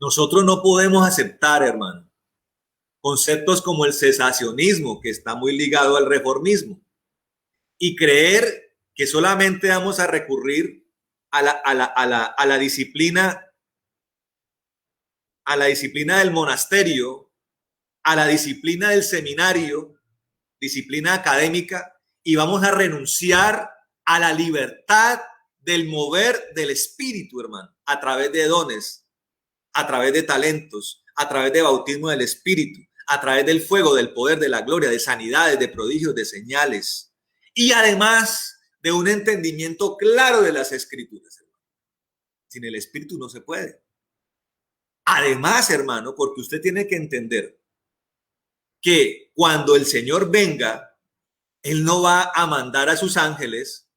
Nosotros no podemos aceptar, hermano, conceptos como el cesacionismo, que está muy ligado al reformismo, y creer que solamente vamos a recurrir a la disciplina, a la disciplina del monasterio, a la disciplina del seminario, disciplina académica, y vamos a renunciar a la libertad del mover del espíritu, hermano, a través de dones, a través de talentos, a través de bautismo del espíritu, a través del fuego, del poder, de la gloria, de sanidades, de prodigios, de señales, y además de un entendimiento claro de las escrituras. Sin el espíritu no se puede. Además, hermano, porque usted tiene que entender que cuando el Señor venga, Él no va a mandar a sus ángeles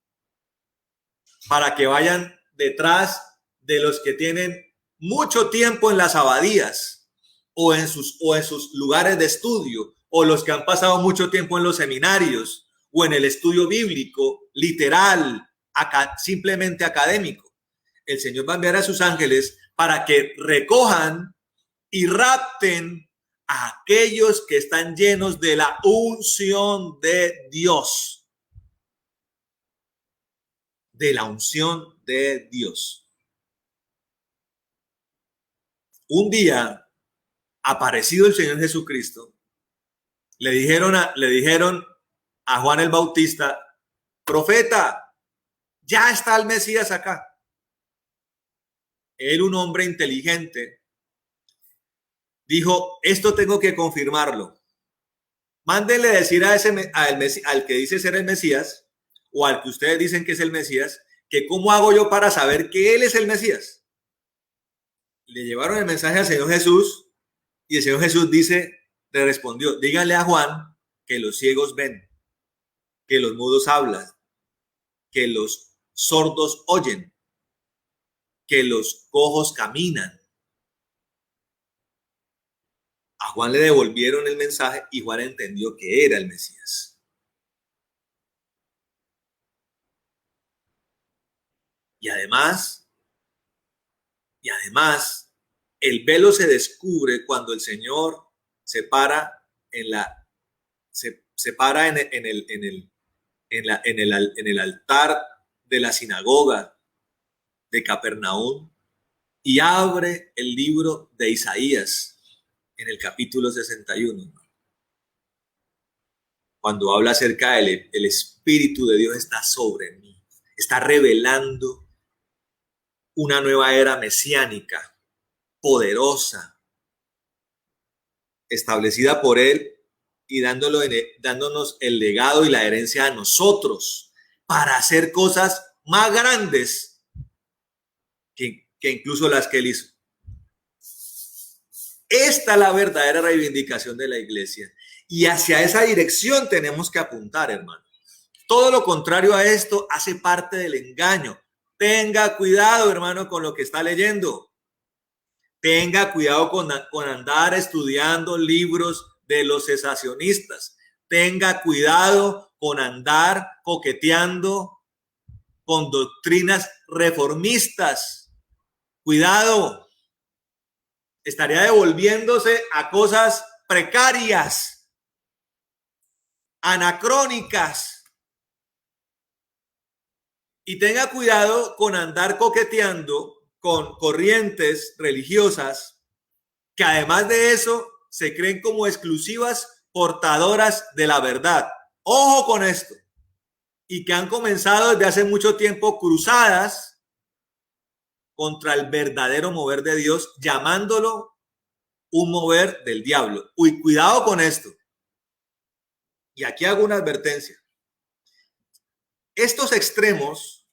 para que vayan detrás de los que tienen mucho tiempo en las abadías o en sus lugares de estudio, o los que han pasado mucho tiempo en los seminarios o en el estudio bíblico, literal, simplemente académico. El Señor va a enviar a sus ángeles para que recojan y rapten a aquellos que están llenos de la unción de Dios. De la unción de Dios. Un día, aparecido el Señor Jesucristo, le dijeron a Juan el Bautista: profeta, ya está el Mesías acá. Él, un hombre inteligente, dijo: esto tengo que confirmarlo. Mándenle decir al que dice ser el Mesías, o al que ustedes dicen que es el Mesías, que cómo hago yo para saber que él es el Mesías. Le llevaron el mensaje al Señor Jesús, y el Señor Jesús le respondió: díganle a Juan que los ciegos ven, que los mudos hablan, que los sordos oyen, que los cojos caminan. A Juan le devolvieron el mensaje y Juan entendió que era el Mesías. Y además, el velo se descubre cuando el Señor se para en el altar de la sinagoga de Capernaum y abre el libro de Isaías en el capítulo 61. Cuando habla acerca del el Espíritu de Dios está sobre mí, está revelando una nueva era mesiánica, poderosa, establecida por Él y dándonos el legado y la herencia a nosotros para hacer cosas más grandes que incluso las que Él hizo. Esta es la verdadera reivindicación de la iglesia. Y hacia esa dirección tenemos que apuntar, hermano. Todo lo contrario a esto hace parte del engaño. Tenga cuidado, hermano, con lo que está leyendo. Tenga cuidado con andar estudiando libros de los cesacionistas. Tenga cuidado con andar coqueteando con doctrinas reformistas. Cuidado. Estaría devolviéndose a cosas precarias, anacrónicas. Y tenga cuidado con andar coqueteando con corrientes religiosas que además de eso se creen como exclusivas portadoras de la verdad. Ojo con esto. Y que han comenzado desde hace mucho tiempo cruzadas contra el verdadero mover de Dios, llamándolo un mover del diablo. Uy, cuidado con esto. Y aquí hago una advertencia. Estos extremos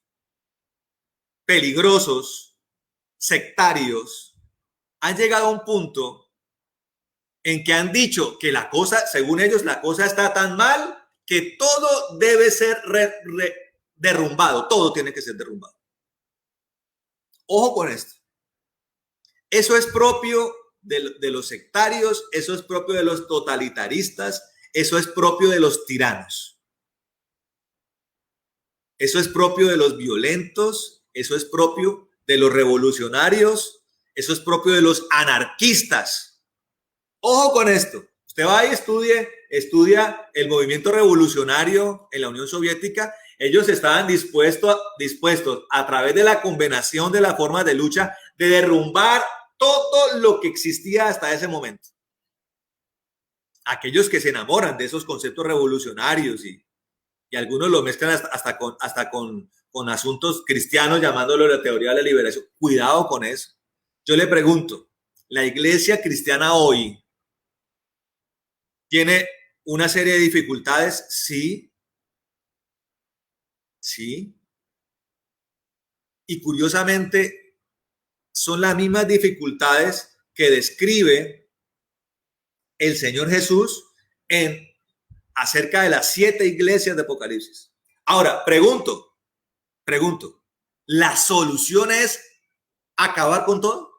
peligrosos, sectarios, han llegado a un punto en que han dicho que la cosa, según ellos, la cosa está tan mal que todo debe ser derrumbado. Todo tiene que ser derrumbado. Ojo con esto. Eso es propio de los sectarios, eso es propio de los totalitaristas, eso es propio de los tiranos. Eso es propio de los violentos, eso es propio de los revolucionarios, Eso es propio de los anarquistas. Ojo con esto. Usted va y estudia el movimiento revolucionario en la Unión Soviética. Ellos estaban dispuestos a través de la combinación de las formas de lucha de derrumbar todo lo que existía hasta ese momento. Aquellos que se enamoran de esos conceptos revolucionarios y algunos lo mezclan hasta con asuntos cristianos, llamándolo la teoría de la liberación. Cuidado con eso. Yo le pregunto, ¿la iglesia cristiana hoy tiene una serie de dificultades? Sí. Sí. Y curiosamente, son las mismas dificultades que describe el Señor Jesús acerca de las 7 iglesias de Apocalipsis. Ahora, pregunto, ¿la solución es acabar con todo?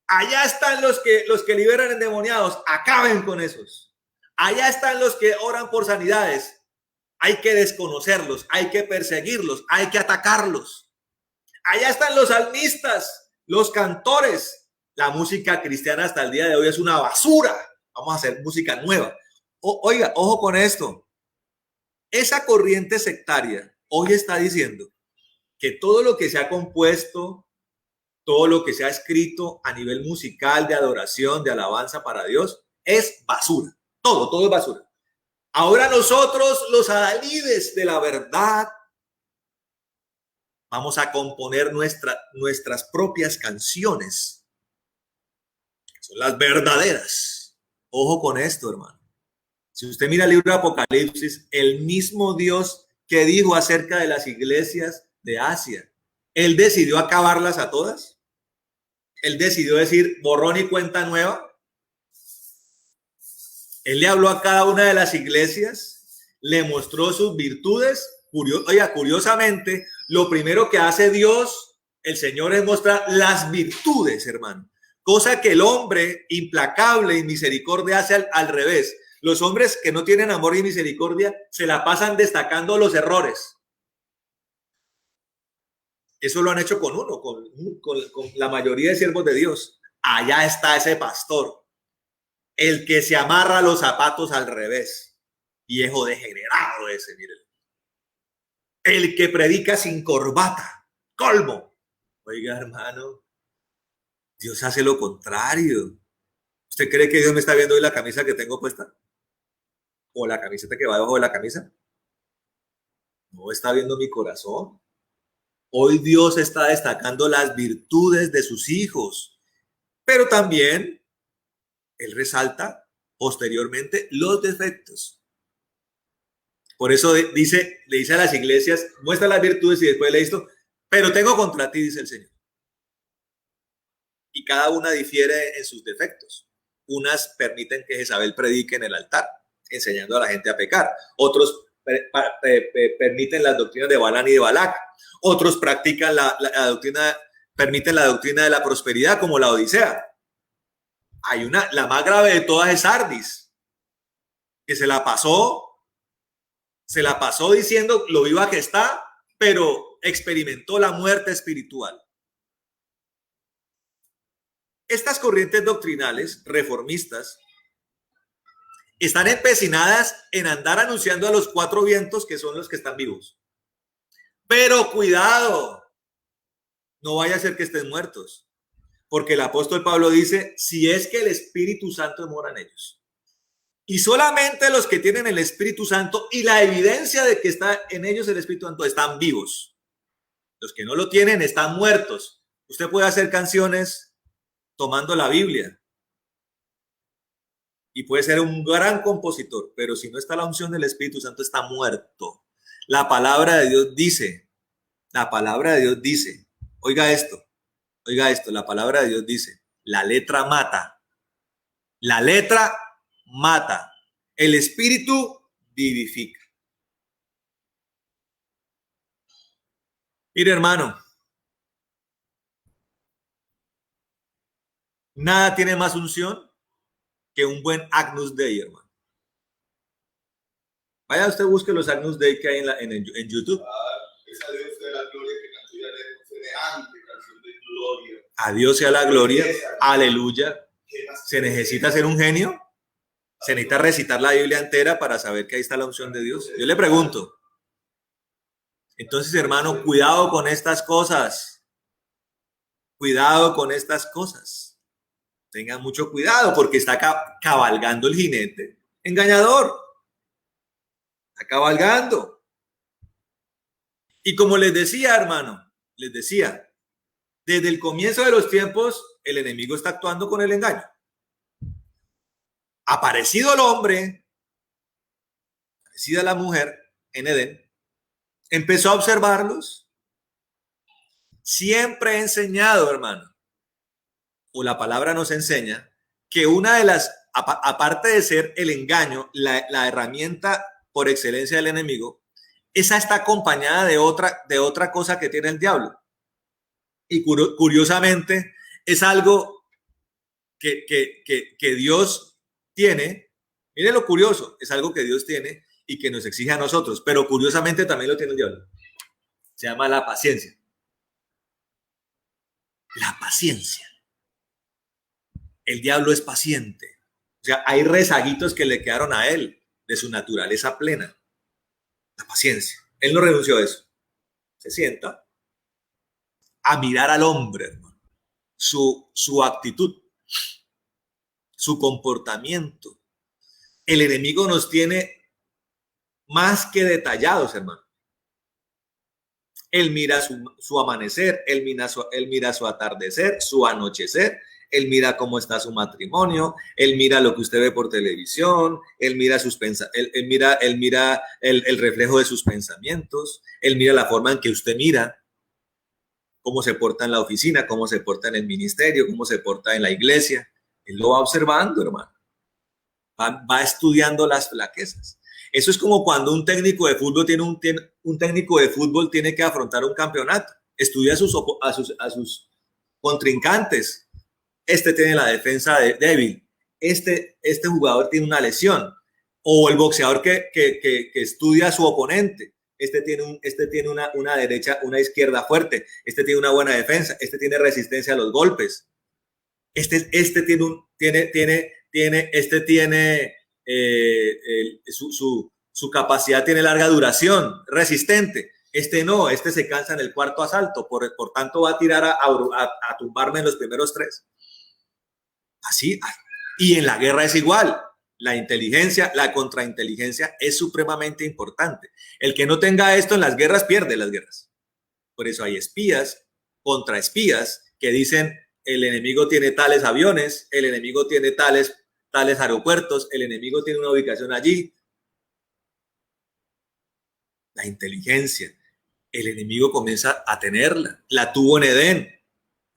Allá están los que liberan endemoniados, acaben con esos. Allá están los que oran por sanidades, hay que desconocerlos, hay que perseguirlos, hay que atacarlos. Allá están los salmistas, los cantores. La música cristiana hasta el día de hoy es una basura. Vamos a hacer música nueva. Oiga, ojo con esto. Esa corriente sectaria hoy está diciendo que todo lo que se ha compuesto, todo lo que se ha escrito a nivel musical, de adoración, de alabanza para Dios, es basura. Todo es basura. Ahora nosotros, los adalides de la verdad, vamos a componer nuestras propias canciones. Son las verdaderas. Ojo con esto, hermano. Si usted mira el libro de Apocalipsis, el mismo Dios que dijo acerca de las iglesias de Asia, él decidió acabarlas a todas. Él decidió decir borrón y cuenta nueva. Él le habló a cada una de las iglesias, le mostró sus virtudes. Curiosamente, lo primero que hace Dios, el Señor, es mostrar las virtudes, hermano. Cosa que el hombre implacable y misericordia hace al revés. Los hombres que no tienen amor y misericordia se la pasan destacando los errores. Eso lo han hecho con la mayoría de siervos de Dios. Allá está ese pastor, el que se amarra los zapatos al revés. Viejo degenerado ese, miren. El que predica sin corbata, colmo. Oiga, hermano, Dios hace lo contrario. ¿Usted cree que Dios me está viendo hoy la camisa que tengo puesta? ¿O la camiseta que va debajo de la camisa? No, está viendo mi corazón. Hoy Dios está destacando las virtudes de sus hijos, pero también Él resalta posteriormente los defectos. Por eso le dice a las iglesias, muestra las virtudes y después le dice, pero tengo contra ti, dice el Señor. Y cada una difiere en sus defectos. Unas permiten que Jezabel predique en el altar, enseñando a la gente a pecar. Otros permiten las doctrinas de Balán y de Balac. Otros practican permiten la doctrina de la prosperidad, como la Odisea. La más grave de todas es Sardis, que se la pasó diciendo lo viva que está, pero experimentó la muerte espiritual. Estas corrientes doctrinales reformistas están empecinadas en andar anunciando a los 4 vientos, que son los que están vivos. Pero cuidado, no vaya a ser que estén muertos, porque el apóstol Pablo dice, si es que el Espíritu Santo mora en ellos. Y solamente los que tienen el Espíritu Santo y la evidencia de que está en ellos el Espíritu Santo están vivos. Los que no lo tienen están muertos. Usted puede hacer canciones tomando la Biblia y puede ser un gran compositor, pero si no está la unción del Espíritu Santo, está muerto. La palabra de Dios dice, oiga esto, la palabra de Dios dice, la letra mata, el Espíritu vivifica. Mire, hermano, nada tiene más unción que un buen Agnus Dei, hermano. Vaya usted, busque los Agnus Dei que hay en YouTube. Esa Dios de la gloria que cantó ya de ante canción de A Dios sea la gloria. Aleluya. ¿Se necesita ser un genio? ¿Se necesita recitar la Biblia entera para saber que ahí está la unción de Dios? Yo le pregunto. Entonces, hermano, cuidado con estas cosas. Cuidado con estas cosas. Tengan mucho cuidado porque está cabalgando el jinete engañador. Está cabalgando. Y como les decía, hermano, les decía, desde el comienzo de los tiempos, el enemigo está actuando con el engaño. Aparecido el hombre, aparecida la mujer en Edén, empezó a observarlos. Siempre he enseñado, hermano, o la palabra nos enseña, que una de las, aparte de ser el engaño, la herramienta por excelencia del enemigo, esa está acompañada de otra cosa que tiene el diablo. Y curiosamente es algo que Dios tiene. Mire lo curioso, es algo que Dios tiene y que nos exige a nosotros, pero curiosamente también lo tiene el diablo. Se llama la paciencia. La paciencia. El diablo es paciente. O sea, hay rezaguitos que le quedaron a él de su naturaleza plena. La paciencia. Él no renunció a eso. Se sienta a mirar al hombre, hermano. Su actitud, su comportamiento. El enemigo nos tiene más que detallados, hermano. Él mira su amanecer, él mira su atardecer, su anochecer, él mira cómo está su matrimonio, él mira lo que usted ve por televisión, él mira él mira el reflejo de sus pensamientos, él mira la forma en que usted mira, cómo se porta en la oficina, cómo se porta en el ministerio, cómo se porta en la iglesia. Él lo va observando, hermano. Va estudiando las flaquezas. Eso es como cuando un técnico de fútbol tiene que afrontar un campeonato. Estudia a sus contrincantes. Este tiene la defensa débil. Este jugador tiene una lesión. O el boxeador que estudia a su oponente. Este tiene una derecha, una izquierda fuerte. Este tiene una buena defensa. Este tiene resistencia a los golpes. Este tiene su capacidad, tiene larga duración, resistente. Este no, este se cansa en el cuarto asalto, por tanto va a tirar a tumbarme en los primeros 3. Así, y en la guerra es igual. La inteligencia, la contrainteligencia es supremamente importante. El que no tenga esto en las guerras pierde las guerras. Por eso hay espías, contraespías, que dicen el enemigo tiene tales aviones, el enemigo tiene tales aeropuertos, el enemigo tiene una ubicación allí. La inteligencia, el enemigo comienza a tenerla. La tuvo en Edén.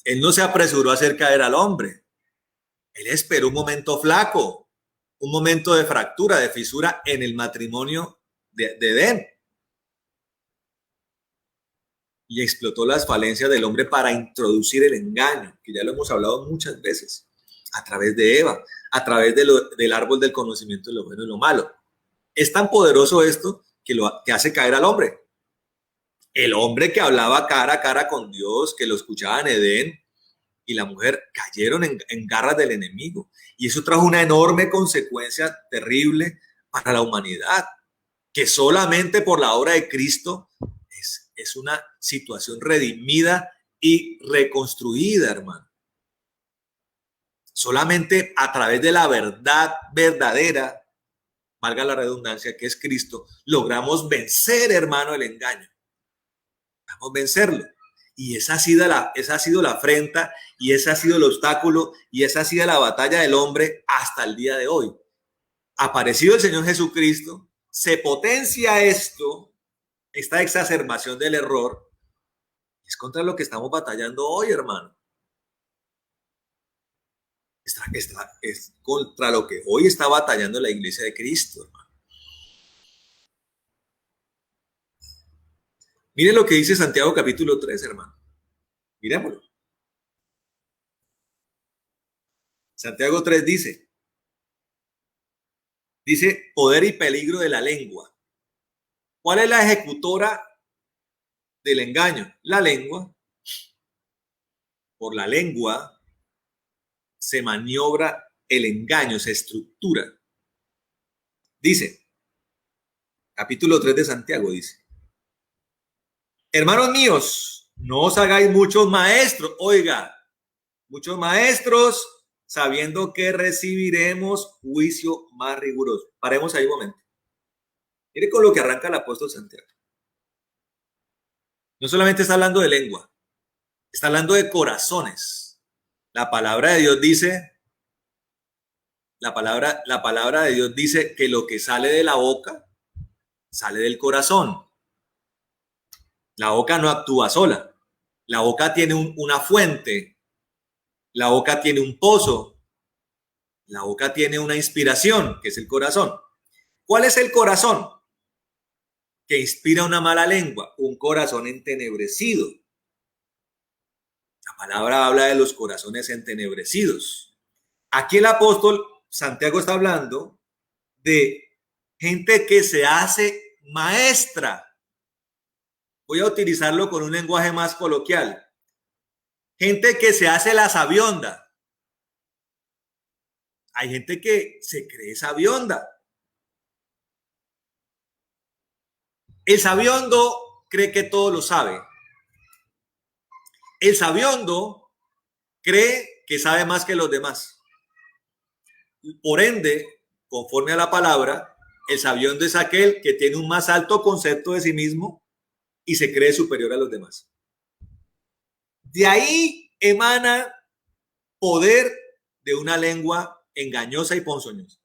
Él no se apresuró a hacer caer al hombre. Él esperó un momento flaco, un momento de fractura, de fisura en el matrimonio de Edén. Y explotó las falencias del hombre para introducir el engaño, que ya lo hemos hablado muchas veces, a través de Eva, a través del árbol del conocimiento de lo bueno y lo malo. Es tan poderoso esto que hace caer al hombre. El hombre que hablaba cara a cara con Dios, que lo escuchaba en Edén, y la mujer cayeron en garras del enemigo. Y eso trajo una enorme consecuencia terrible para la humanidad, que solamente por la obra de Cristo es una situación redimida y reconstruida, hermano. Solamente a través de la verdad verdadera, valga la redundancia, que es Cristo, logramos vencer, hermano, el engaño. Logramos vencerlo. Y esa ha sido la afrenta, y ese ha sido el obstáculo, y esa ha sido la batalla del hombre hasta el día de hoy. Aparecido el Señor Jesucristo, se potencia esta exacerbación del error. Es contra lo que estamos batallando hoy, hermano. Es contra lo que hoy está batallando la iglesia de Cristo, hermano. Mire lo que dice Santiago capítulo 3, hermano. Miremoslo. Santiago 3 dice poder y peligro de la lengua. ¿Cuál es la ejecutora del engaño? La lengua. por la lengua se maniobra el engaño, se estructura. Dice, capítulo 3 de Santiago dice, hermanos míos, no os hagáis muchos maestros, oiga, muchos maestros, sabiendo que recibiremos juicio más riguroso. Paremos ahí un momento. Mire con lo que arranca el apóstol Santiago. No solamente está hablando de lengua, está hablando de corazones. La palabra de Dios dice, la palabra de Dios dice que lo que sale de la boca sale del corazón. La boca no actúa sola. La boca tiene una fuente. La boca tiene un pozo. La boca tiene una inspiración, que es el corazón. ¿Cuál es el corazón que inspira una mala lengua? Un corazón entenebrecido. La palabra habla de los corazones entenebrecidos. Aquí el apóstol Santiago está hablando de gente que se hace maestra. Voy a utilizarlo con un lenguaje más coloquial. Gente que se hace la sabionda. Hay gente que se cree sabionda. El sabiondo cree que todo lo sabe. El sabiondo cree que sabe más que los demás. Por ende, conforme a la palabra, el sabiondo es aquel que tiene un más alto concepto de sí mismo y se cree superior a los demás. De ahí emana poder de una lengua engañosa y ponzoñosa.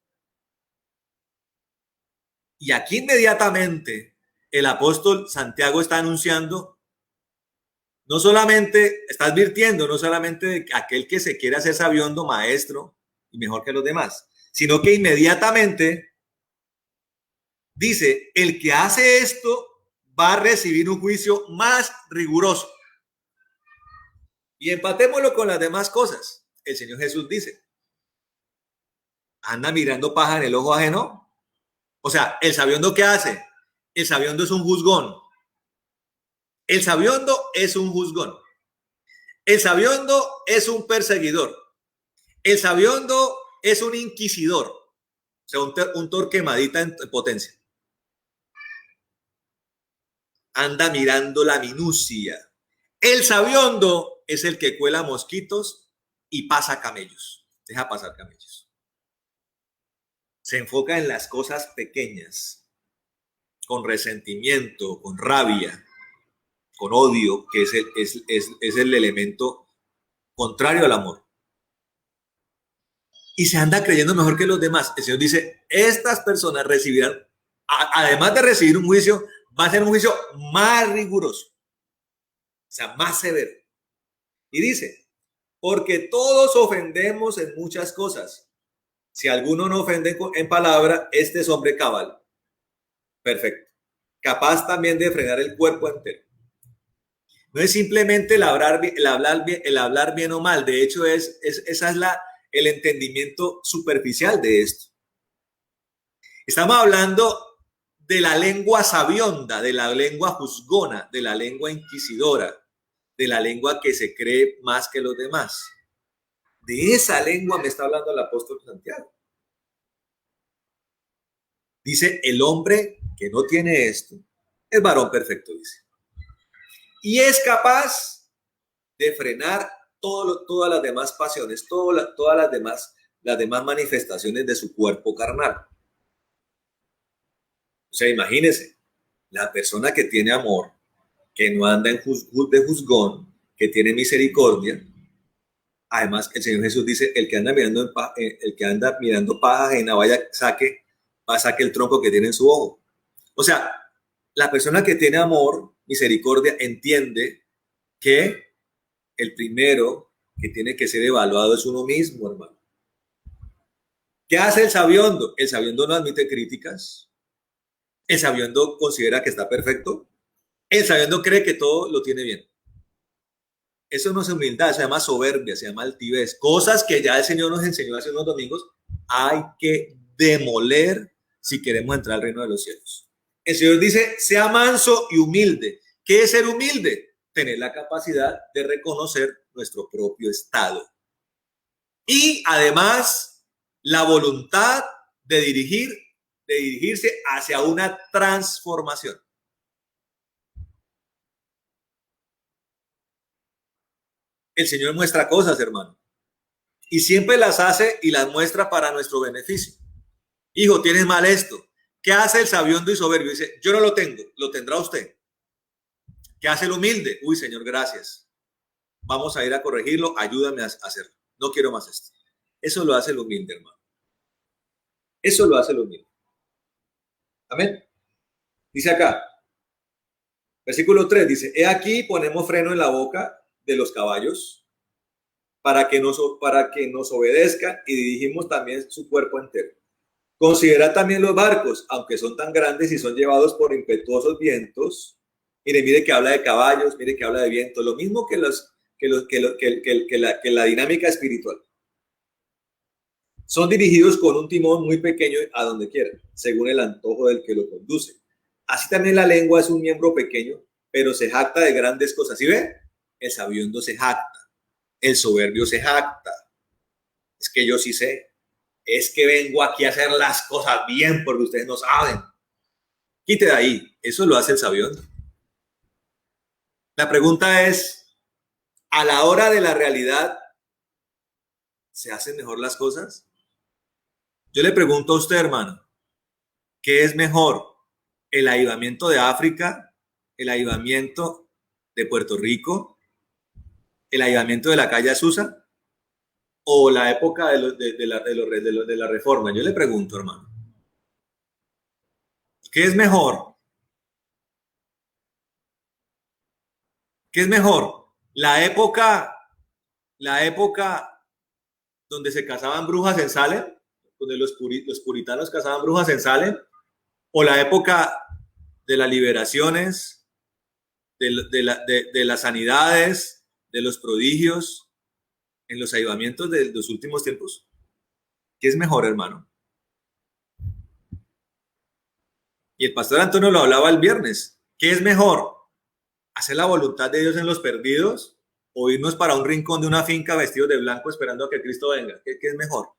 Y aquí inmediatamente el apóstol Santiago está anunciando, no solamente, está advirtiendo, no solamente de aquel que se quiere hacer sabiondo, maestro y mejor que los demás, sino que inmediatamente dice, el que hace esto va a recibir un juicio más riguroso. Y empatémoslo con las demás cosas. El Señor Jesús dice, anda mirando paja en el ojo ajeno. O sea, ¿el sabiondo qué hace? El sabiondo es un juzgón. El sabiondo es un juzgón. El sabiondo es un perseguidor. El sabiondo es un inquisidor. O sea, un torquemadita en potencia. Anda mirando la minucia. El sabiondo es el que cuela mosquitos y pasa camellos. Deja pasar camellos. Se enfoca en las cosas pequeñas, con resentimiento, con rabia, con odio, que es el elemento contrario al amor. Y se anda creyendo mejor que los demás. El Señor dice, estas personas recibirán, además de recibir un juicio, va a ser un juicio más riguroso, o sea, más severo. Y dice, porque todos ofendemos en muchas cosas. Si alguno no ofende en palabra, este es hombre cabal. Perfecto. Capaz también de frenar el cuerpo entero. No es simplemente el hablar bien o mal. De hecho, esa es el entendimiento superficial de esto. Estamos hablando de la lengua sabionda, de la lengua juzgona, de la lengua inquisidora, de la lengua que se cree más que los demás. De esa lengua me está hablando el apóstol Santiago. Dice, el hombre que no tiene esto es varón perfecto, dice. Y es capaz de frenar todas las demás pasiones, todas las demás manifestaciones de su cuerpo carnal. O sea, imagínense, la persona que tiene amor, que no anda en de juzgón, que tiene misericordia. Además, el Señor Jesús dice, el que anda mirando paja ajena, saque el tronco que tiene en su ojo. O sea, la persona que tiene amor, misericordia, entiende que el primero que tiene que ser evaluado es uno mismo, hermano. ¿Qué hace el sabiondo? El sabiondo no admite críticas. El sabiondo considera que está perfecto. El sabiondo cree que todo lo tiene bien. Eso no es humildad, se llama soberbia, se llama altivez. Cosas que ya el Señor nos enseñó hace unos domingos, hay que demoler si queremos entrar al reino de los cielos. El Señor dice, sea manso y humilde. ¿Qué es ser humilde? Tener la capacidad de reconocer nuestro propio estado. Y además, la voluntad de dirigirse hacia una transformación. El Señor muestra cosas, hermano, y siempre las hace y las muestra para nuestro beneficio. Hijo, tienes mal esto. ¿Qué hace el sabiondo y soberbio? Dice, yo no lo tengo, lo tendrá usted. ¿Qué hace el humilde? Uy, Señor, gracias. Vamos a ir a corregirlo, ayúdame a hacerlo. No quiero más esto. Eso lo hace el humilde, hermano. Eso lo hace el humilde. Amén. Dice acá, versículo 3, dice, he aquí ponemos freno en la boca de los caballos para que nos obedezcan y dirigimos también su cuerpo entero. Considera también los barcos, aunque son tan grandes y son llevados por impetuosos vientos. Mire que habla de caballos, mire que habla de vientos, lo mismo que la dinámica espiritual. Son dirigidos con un timón muy pequeño a donde quiera, según el antojo del que lo conduce. Así también la lengua es un miembro pequeño, pero se jacta de grandes cosas. ¿Sí ve? El sabiondo se jacta, el soberbio se jacta. Es que yo sí sé. Es que vengo aquí a hacer las cosas bien porque ustedes no saben. Quite de ahí. Eso lo hace el sabiondo. La pregunta es, ¿a la hora de la realidad se hacen mejor las cosas? Yo le pregunto a usted, hermano, ¿qué es mejor? ¿El avivamiento de África? ¿El avivamiento de Puerto Rico? ¿El avivamiento de la calle Azusa? ¿O la época de la reforma? Yo le pregunto, hermano, ¿qué es mejor? ¿Qué es mejor? ¿La época donde se cazaban brujas en Salem? ¿Donde los puritanos cazaban brujas en Salem? ¿O la época de las liberaciones, de las sanidades, de los prodigios, en los avivamientos de los últimos tiempos? ¿Qué es mejor, hermano? Y el pastor Antonio lo hablaba el viernes. ¿Qué es mejor? ¿Hacer la voluntad de Dios en los perdidos o irnos para un rincón de una finca vestidos de blanco esperando a que Cristo venga? ¿Qué es mejor?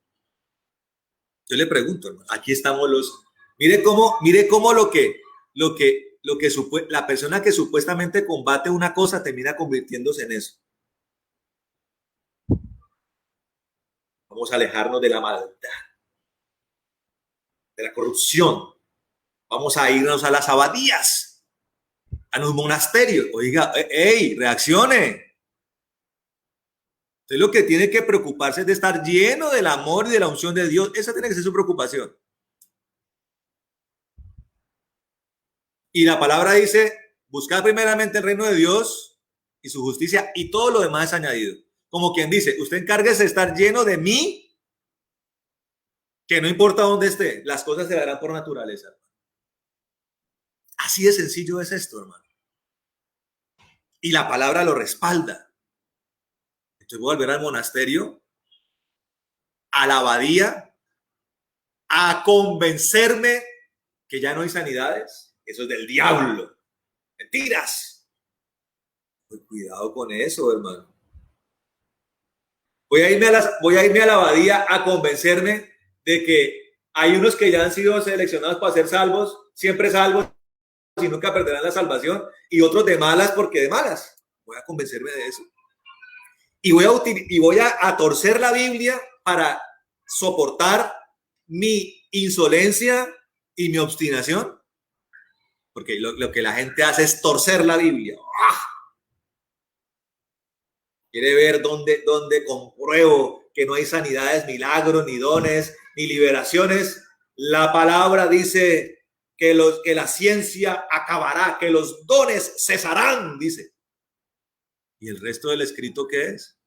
Yo le pregunto, hermano. Aquí estamos los... Mire cómo la persona que supuestamente combate una cosa termina convirtiéndose en eso. Vamos a alejarnos de la maldad, de la corrupción. Vamos a irnos a las abadías, a los monasterios. Oiga, ¡ey! Reaccione. Usted lo que tiene que preocuparse es de estar lleno del amor y de la unción de Dios. Esa tiene que ser su preocupación. Y la palabra dice, buscad primeramente el reino de Dios y su justicia y todo lo demás es añadido. Como quien dice, usted encárguese de estar lleno de mí, que no importa dónde esté, las cosas se darán por naturaleza. Así de sencillo es esto, hermano. Y la palabra lo respalda. Entonces voy a volver al monasterio, a la abadía, a convencerme que ya no hay sanidades. Eso es del diablo. Mentiras. Pues cuidado con eso, hermano. Voy a irme a la abadía a convencerme de que hay unos que ya han sido seleccionados para ser salvos, siempre salvos y nunca perderán la salvación, y otros de malas porque de malas. Voy a convencerme de eso. Y voy a torcer la Biblia para soportar mi insolencia y mi obstinación. Porque lo que la gente hace es torcer la Biblia. ¡Ah! Quiere ver dónde compruebo que no hay sanidades, milagros, ni dones, ni liberaciones. La palabra dice que la ciencia acabará, que los dones cesarán, dice. ¿Y el resto del escrito qué es?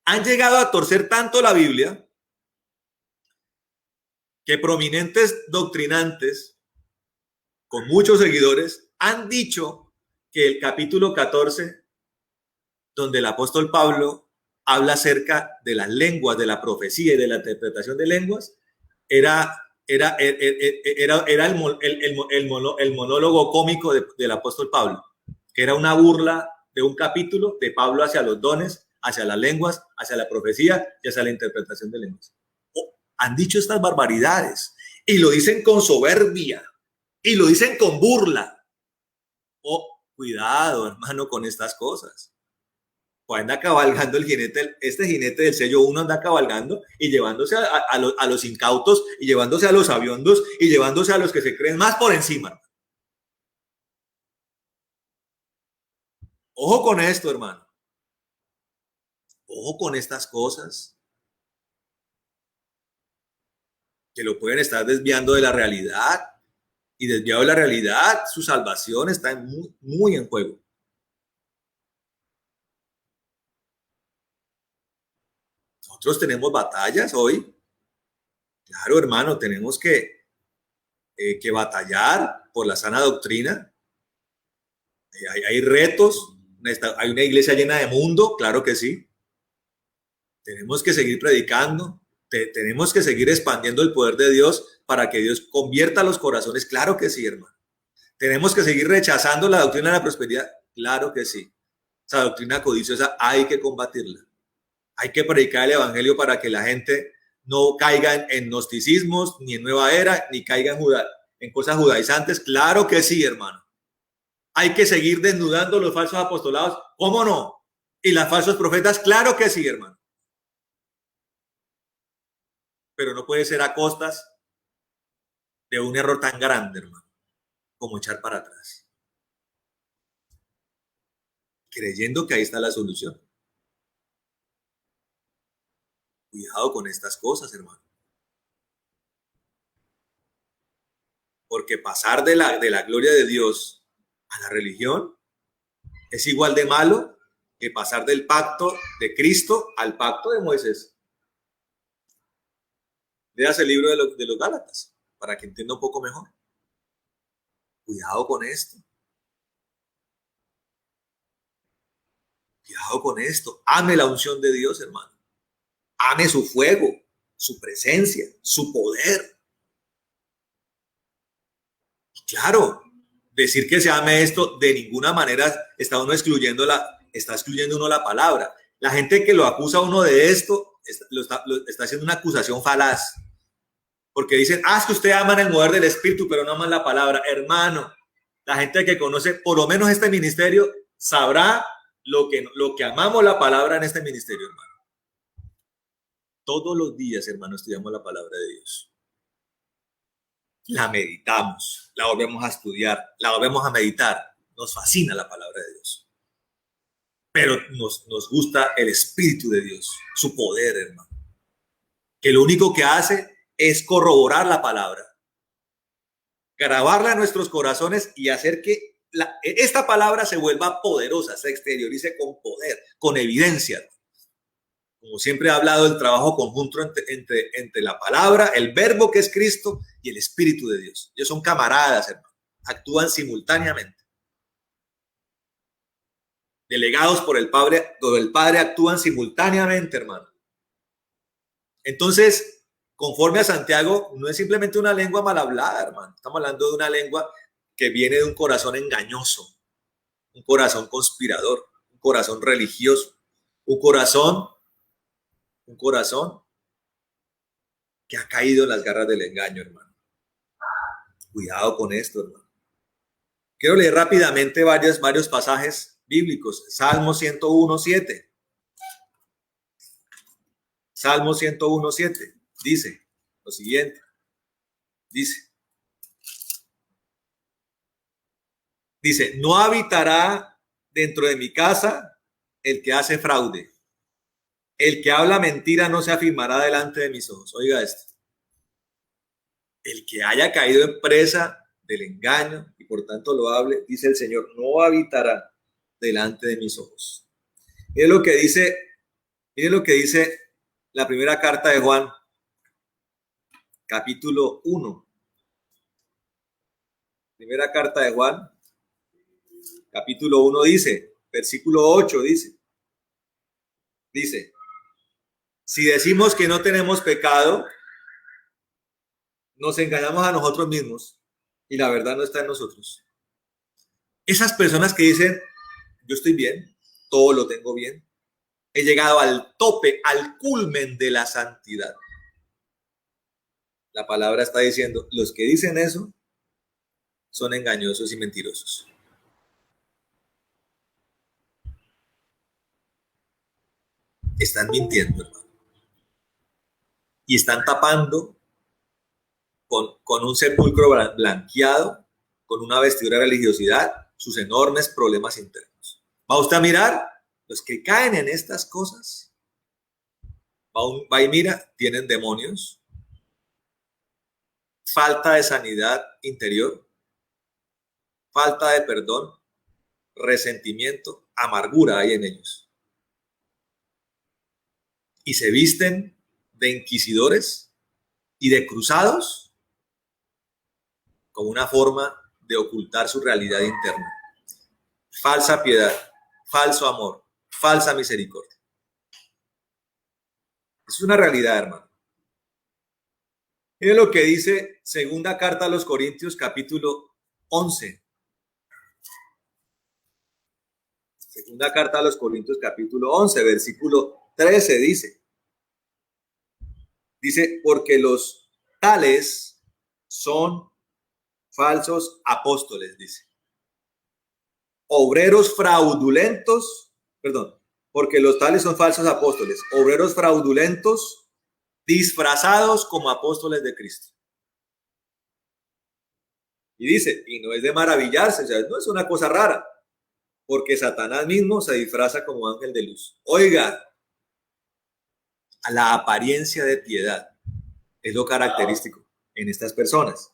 Han llegado a torcer tanto la Biblia que prominentes doctrinantes con muchos seguidores han dicho que el capítulo 14, donde el apóstol Pablo habla acerca de las lenguas, de la profecía y de la interpretación de lenguas, era el monólogo cómico del apóstol Pablo, que era una burla de un capítulo de Pablo hacia los dones, hacia las lenguas, hacia la profecía y hacia la interpretación de lenguas. Han dicho estas barbaridades y lo dicen con soberbia y lo dicen con burla. Cuidado, hermano, con estas cosas. Pues anda cabalgando el jinete, este jinete del sello 1 anda cabalgando y llevándose a los incautos y llevándose a los aviondos y llevándose a los que se creen más por encima. Ojo con esto, hermano. Ojo con estas cosas que lo pueden estar desviando de la realidad, y desviado de la realidad, su salvación está muy, muy en juego. Nosotros tenemos batallas hoy. Claro, hermano, tenemos que batallar por la sana doctrina. Hay retos. Hay una iglesia llena de mundo, claro que sí. Tenemos que seguir predicando. Tenemos que seguir expandiendo el poder de Dios para que Dios convierta los corazones, claro que sí, hermano. Tenemos que seguir rechazando la doctrina de la prosperidad, claro que sí. Esa doctrina codiciosa hay que combatirla. Hay que predicar el evangelio para que la gente no caiga en gnosticismos, ni en nueva era, ni caiga en cosas judaizantes, claro que sí, hermano. Hay que seguir desnudando los falsos apostolados, ¿cómo no? Y las falsos profetas, claro que sí, hermano. Pero no puede ser a costas de un error tan grande, hermano, como echar para atrás, creyendo que ahí está la solución. Cuidado con estas cosas, hermano. Porque pasar de la gloria de Dios a la religión es igual de malo que pasar del pacto de Cristo al pacto de Moisés. Leas el libro de los Gálatas para que entienda un poco mejor. Cuidado con esto. Cuidado con esto. Ame la unción de Dios, hermano. Ame su fuego, su presencia, su poder. Y claro, decir que se ame esto de ninguna manera está uno excluyendo uno la palabra. La gente que lo acusa a uno de esto está haciendo una acusación falaz. Porque dicen, es que usted ama el mover del Espíritu, pero no ama la palabra. Hermano, la gente que conoce por lo menos este ministerio sabrá lo que amamos la palabra en este ministerio, hermano. Todos los días, hermano, estudiamos la palabra de Dios. La meditamos, la volvemos a estudiar, la volvemos a meditar. Nos fascina la palabra de Dios. Pero nos gusta el Espíritu de Dios, su poder, hermano. Que lo único que hace es corroborar la palabra, grabarla en nuestros corazones y hacer que esta palabra se vuelva poderosa, se exteriorice con poder, con evidencia. Como siempre he hablado del trabajo conjunto entre la palabra, el verbo que es Cristo y el Espíritu de Dios. Ellos son camaradas, hermano. Actúan simultáneamente. Delegados por el Padre, actúan simultáneamente, hermano. Entonces, conforme a Santiago, no es simplemente una lengua mal hablada, hermano. Estamos hablando de una lengua que viene de un corazón engañoso, un corazón conspirador, un corazón religioso, un corazón que ha caído en las garras del engaño, hermano. Cuidado con esto, hermano. Quiero leer rápidamente varios pasajes bíblicos. Salmo 101:7. Salmo 101:7 dice lo siguiente. Dice, no habitará dentro de mi casa el que hace fraude. El que habla mentira no se afirmará delante de mis ojos. Oiga esto. El que haya caído en presa del engaño y por tanto lo hable, dice el Señor, no habitará delante de mis ojos. Mire lo que dice la primera carta de Juan, capítulo 1. Primera carta de Juan, capítulo 1 dice, versículo 8 dice, si decimos que no tenemos pecado, nos engañamos a nosotros mismos y la verdad no está en nosotros. Esas personas que dicen, yo estoy bien, todo lo tengo bien, He llegado al tope, al culmen de la santidad. La palabra está diciendo, los que dicen eso son engañosos y mentirosos. Están mintiendo, hermano. Y están tapando con un sepulcro blanqueado, con una vestidura de religiosidad, sus enormes problemas internos. Va usted a mirar, los que caen en estas cosas, va y mira, tienen demonios, falta de sanidad interior, falta de perdón, resentimiento, amargura hay en ellos. Y se visten de inquisidores y de cruzados como una forma de ocultar su realidad interna. Falsa piedad, falso amor, falsa misericordia. Es una realidad, hermano. Miren lo que dice segunda carta a los Corintios, capítulo 11. Segunda carta a los Corintios, capítulo 11, versículo 13 dice, porque los tales son falsos apóstoles, dice. Obreros fraudulentos, perdón, porque los tales son falsos apóstoles, obreros fraudulentos, disfrazados como apóstoles de Cristo. Y dice, y no es de maravillarse, o sea, no es una cosa rara, porque Satanás mismo se disfraza como ángel de luz. Oiga, a la apariencia de piedad es lo característico en estas personas.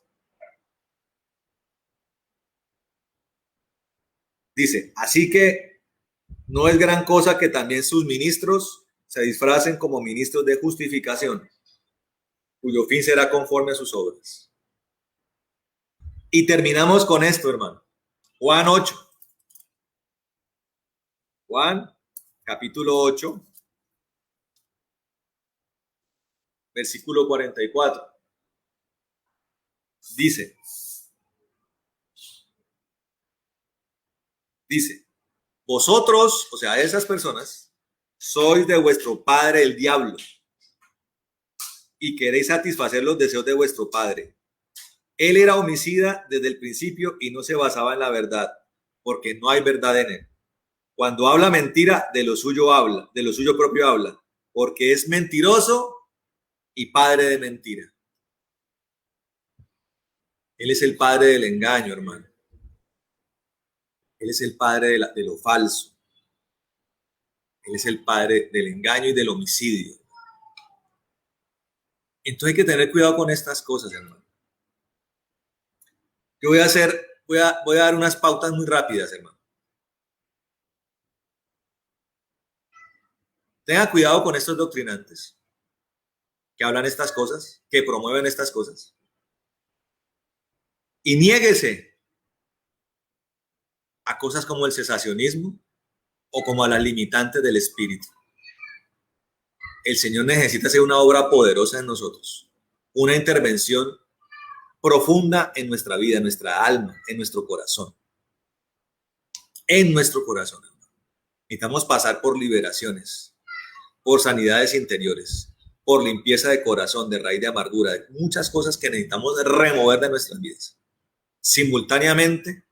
Dice, así que no es gran cosa que también sus ministros se disfracen como ministros de justificación, cuyo fin será conforme a sus obras. Y terminamos con esto, hermano. Juan 8. Juan, capítulo 8, versículo 44. Dice, vosotros, o sea, esas personas, sois de vuestro padre el diablo y queréis satisfacer los deseos de vuestro padre. Él era homicida desde el principio y no se basaba en la verdad, porque no hay verdad en él. Cuando habla mentira, de lo suyo habla, de lo suyo propio habla, porque es mentiroso y padre de mentira. Él es el padre del engaño, hermano. Él es el padre de lo falso. Él es el padre del engaño y del homicidio. Entonces hay que tener cuidado con estas cosas, hermano. Yo voy a dar unas pautas muy rápidas, hermano. Tenga cuidado con estos doctrinantes que hablan estas cosas, que promueven estas cosas. Y niéguese a cosas como el cesacionismo o como a las limitantes del espíritu. El Señor necesita hacer una obra poderosa en nosotros, una intervención profunda en nuestra vida, en nuestra alma, en nuestro corazón. En nuestro corazón. Necesitamos pasar por liberaciones, por sanidades interiores, por limpieza de corazón, de raíz de amargura, de muchas cosas que necesitamos remover de nuestras vidas. Simultáneamente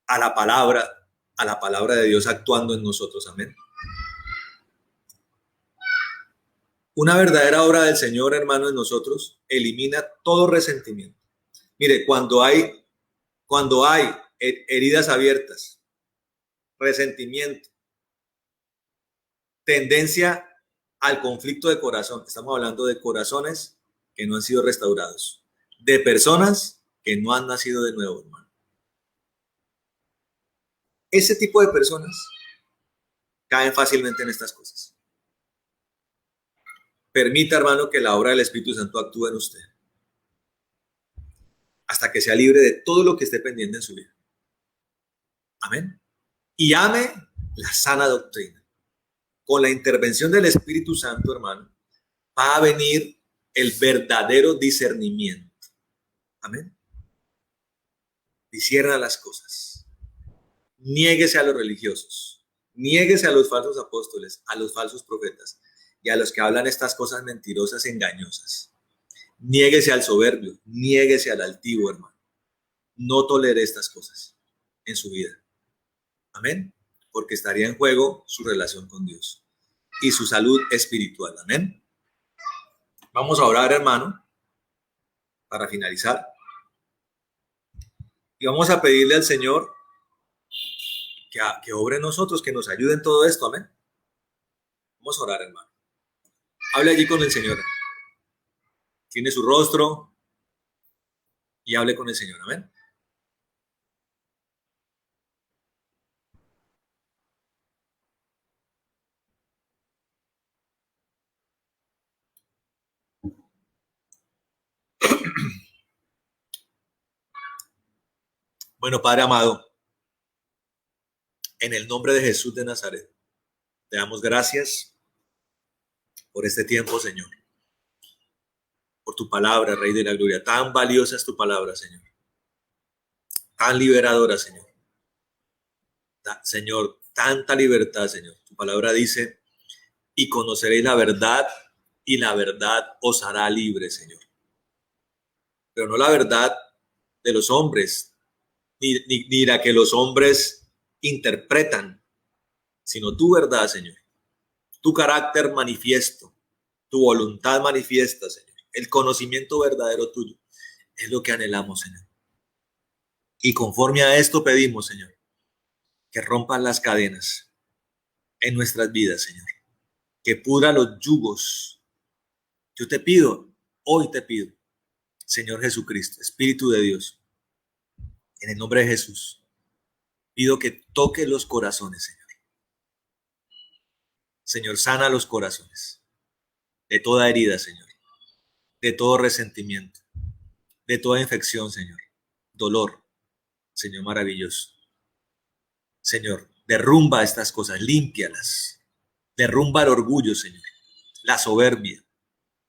a la palabra de Dios actuando en nosotros. Amén. Una verdadera obra del Señor, hermano, en nosotros elimina todo resentimiento. Mire, cuando hay heridas abiertas, resentimiento, tendencia al conflicto de corazón, estamos hablando de corazones que no han sido restaurados, de personas que no han nacido de nuevo, hermano. Ese tipo de personas caen fácilmente en estas cosas. Permita, hermano, que la obra del Espíritu Santo actúe en usted hasta que sea libre de todo lo que esté pendiente en su vida. Amén. Y ame la sana doctrina. Con la intervención del Espíritu Santo, hermano, va a venir el verdadero discernimiento. Amén. Discierna las cosas. Niéguese a los religiosos. Niéguese a los falsos apóstoles, a los falsos profetas y a los que hablan estas cosas mentirosas, engañosas. Niéguese al soberbio, niéguese al altivo, hermano. No tolere estas cosas en su vida. Amén. Porque estaría en juego su relación con Dios y su salud espiritual. Amén. Vamos a orar, hermano, para finalizar. Y vamos a pedirle al Señor que obre en nosotros, que nos ayude en todo esto. Amén. Vamos a orar, hermano. Hable allí con el Señor. Tiene su rostro y hable con el Señor. Amén. Bueno, Padre amado, en el nombre de Jesús de Nazaret, te damos gracias por este tiempo, Señor. Por tu palabra, Rey de la Gloria. Tan valiosa es tu palabra, Señor. Tan liberadora, Señor. Señor, tanta libertad, Señor. Tu palabra dice, y conoceréis la verdad, y la verdad os hará libre, Señor. Pero no la verdad de los hombres, ni la que los hombres interpretan, sino tu verdad, Señor. Tu carácter manifiesto, tu voluntad manifiesta, Señor. El conocimiento verdadero tuyo es lo que anhelamos, Señor. Y conforme a esto pedimos, Señor, que rompan las cadenas en nuestras vidas, Señor. Que pudra los yugos. Yo te pido, hoy te pido, Señor Jesucristo, Espíritu de Dios, en el nombre de Jesús, pido que toque los corazones, Señor. Señor, sana los corazones de toda herida, Señor, de todo resentimiento, de toda infección, Señor, dolor, Señor maravilloso. Señor, derrumba estas cosas, límpialas, derrumba el orgullo, Señor, la soberbia,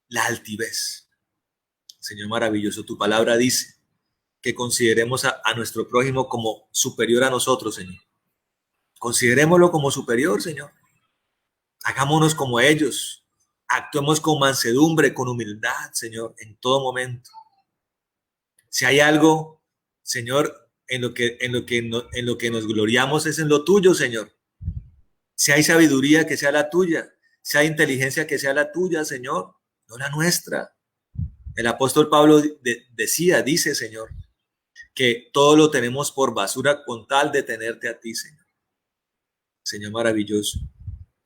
la altivez. Señor maravilloso, tu palabra dice que consideremos a nuestro prójimo como superior a nosotros, Señor. Considerémoslo como superior, Señor. Hagámonos como ellos. Actuemos con mansedumbre, con humildad, Señor, en todo momento. Si hay algo, Señor, en lo que nos gloriamos es en lo tuyo, Señor. Si hay sabiduría, que sea la tuya. Si hay inteligencia, que sea la tuya, Señor, no la nuestra. El apóstol Pablo dice, Señor, que todo lo tenemos por basura con tal de tenerte a ti, Señor. Señor maravilloso,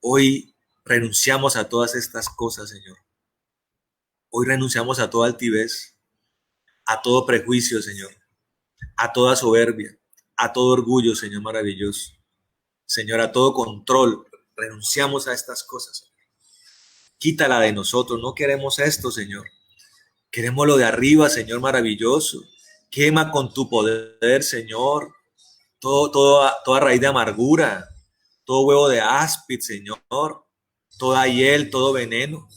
hoy renunciamos a todas estas cosas, Señor. Hoy renunciamos a toda altivez, a todo prejuicio, Señor, a toda soberbia, a todo orgullo, Señor maravilloso. Señor, a todo control, renunciamos a estas cosas, Señor. Quítala de nosotros, no queremos esto, Señor. Queremos lo de arriba, Señor maravilloso. Quema con tu poder, Señor, toda raíz de amargura, todo huevo de áspid, Señor, toda hiel, todo veneno.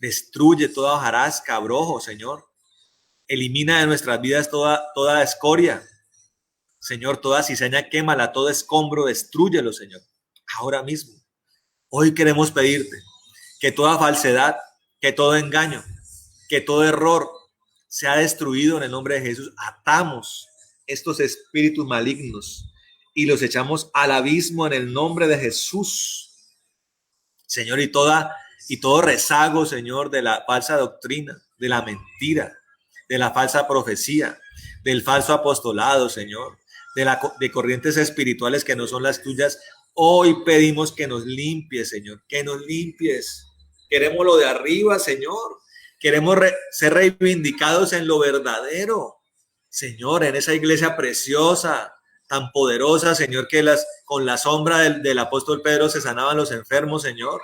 Destruye toda hojarasca, abrojo, Señor. Elimina de nuestras vidas toda escoria. Señor, toda cizaña, quémala, todo escombro, destrúyelo, Señor. Ahora mismo. Hoy queremos pedirte que toda falsedad, que todo engaño, que todo error sea destruido en el nombre de Jesús. Atamos estos espíritus malignos y los echamos al abismo en el nombre de Jesús. Señor, y todo rezago, Señor, de la falsa doctrina, de la mentira, de la falsa profecía, del falso apostolado, Señor, de corrientes espirituales que no son las tuyas. Hoy pedimos que nos limpies, Señor, que nos limpies. Queremos lo de arriba, Señor. Queremos ser reivindicados en lo verdadero, Señor, en esa iglesia preciosa, tan poderosa, Señor, que con la sombra del apóstol Pedro se sanaban los enfermos, Señor.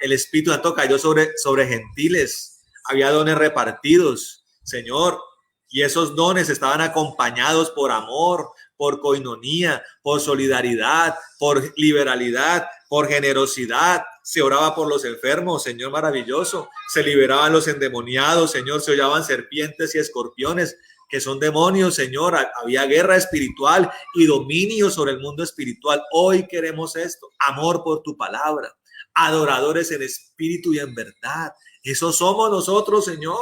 El Espíritu Santo cayó sobre gentiles, había dones repartidos, Señor, y esos dones estaban acompañados por amor, por coinonía, por solidaridad, por liberalidad, por generosidad. Se oraba por los enfermos, Señor maravilloso. Se liberaban los endemoniados, Señor. Se hollaban serpientes y escorpiones. que son demonios, Señor. Había guerra espiritual y dominio sobre el mundo espiritual. Hoy queremos esto, amor por tu palabra, adoradores en espíritu y en verdad. Eso somos nosotros, Señor.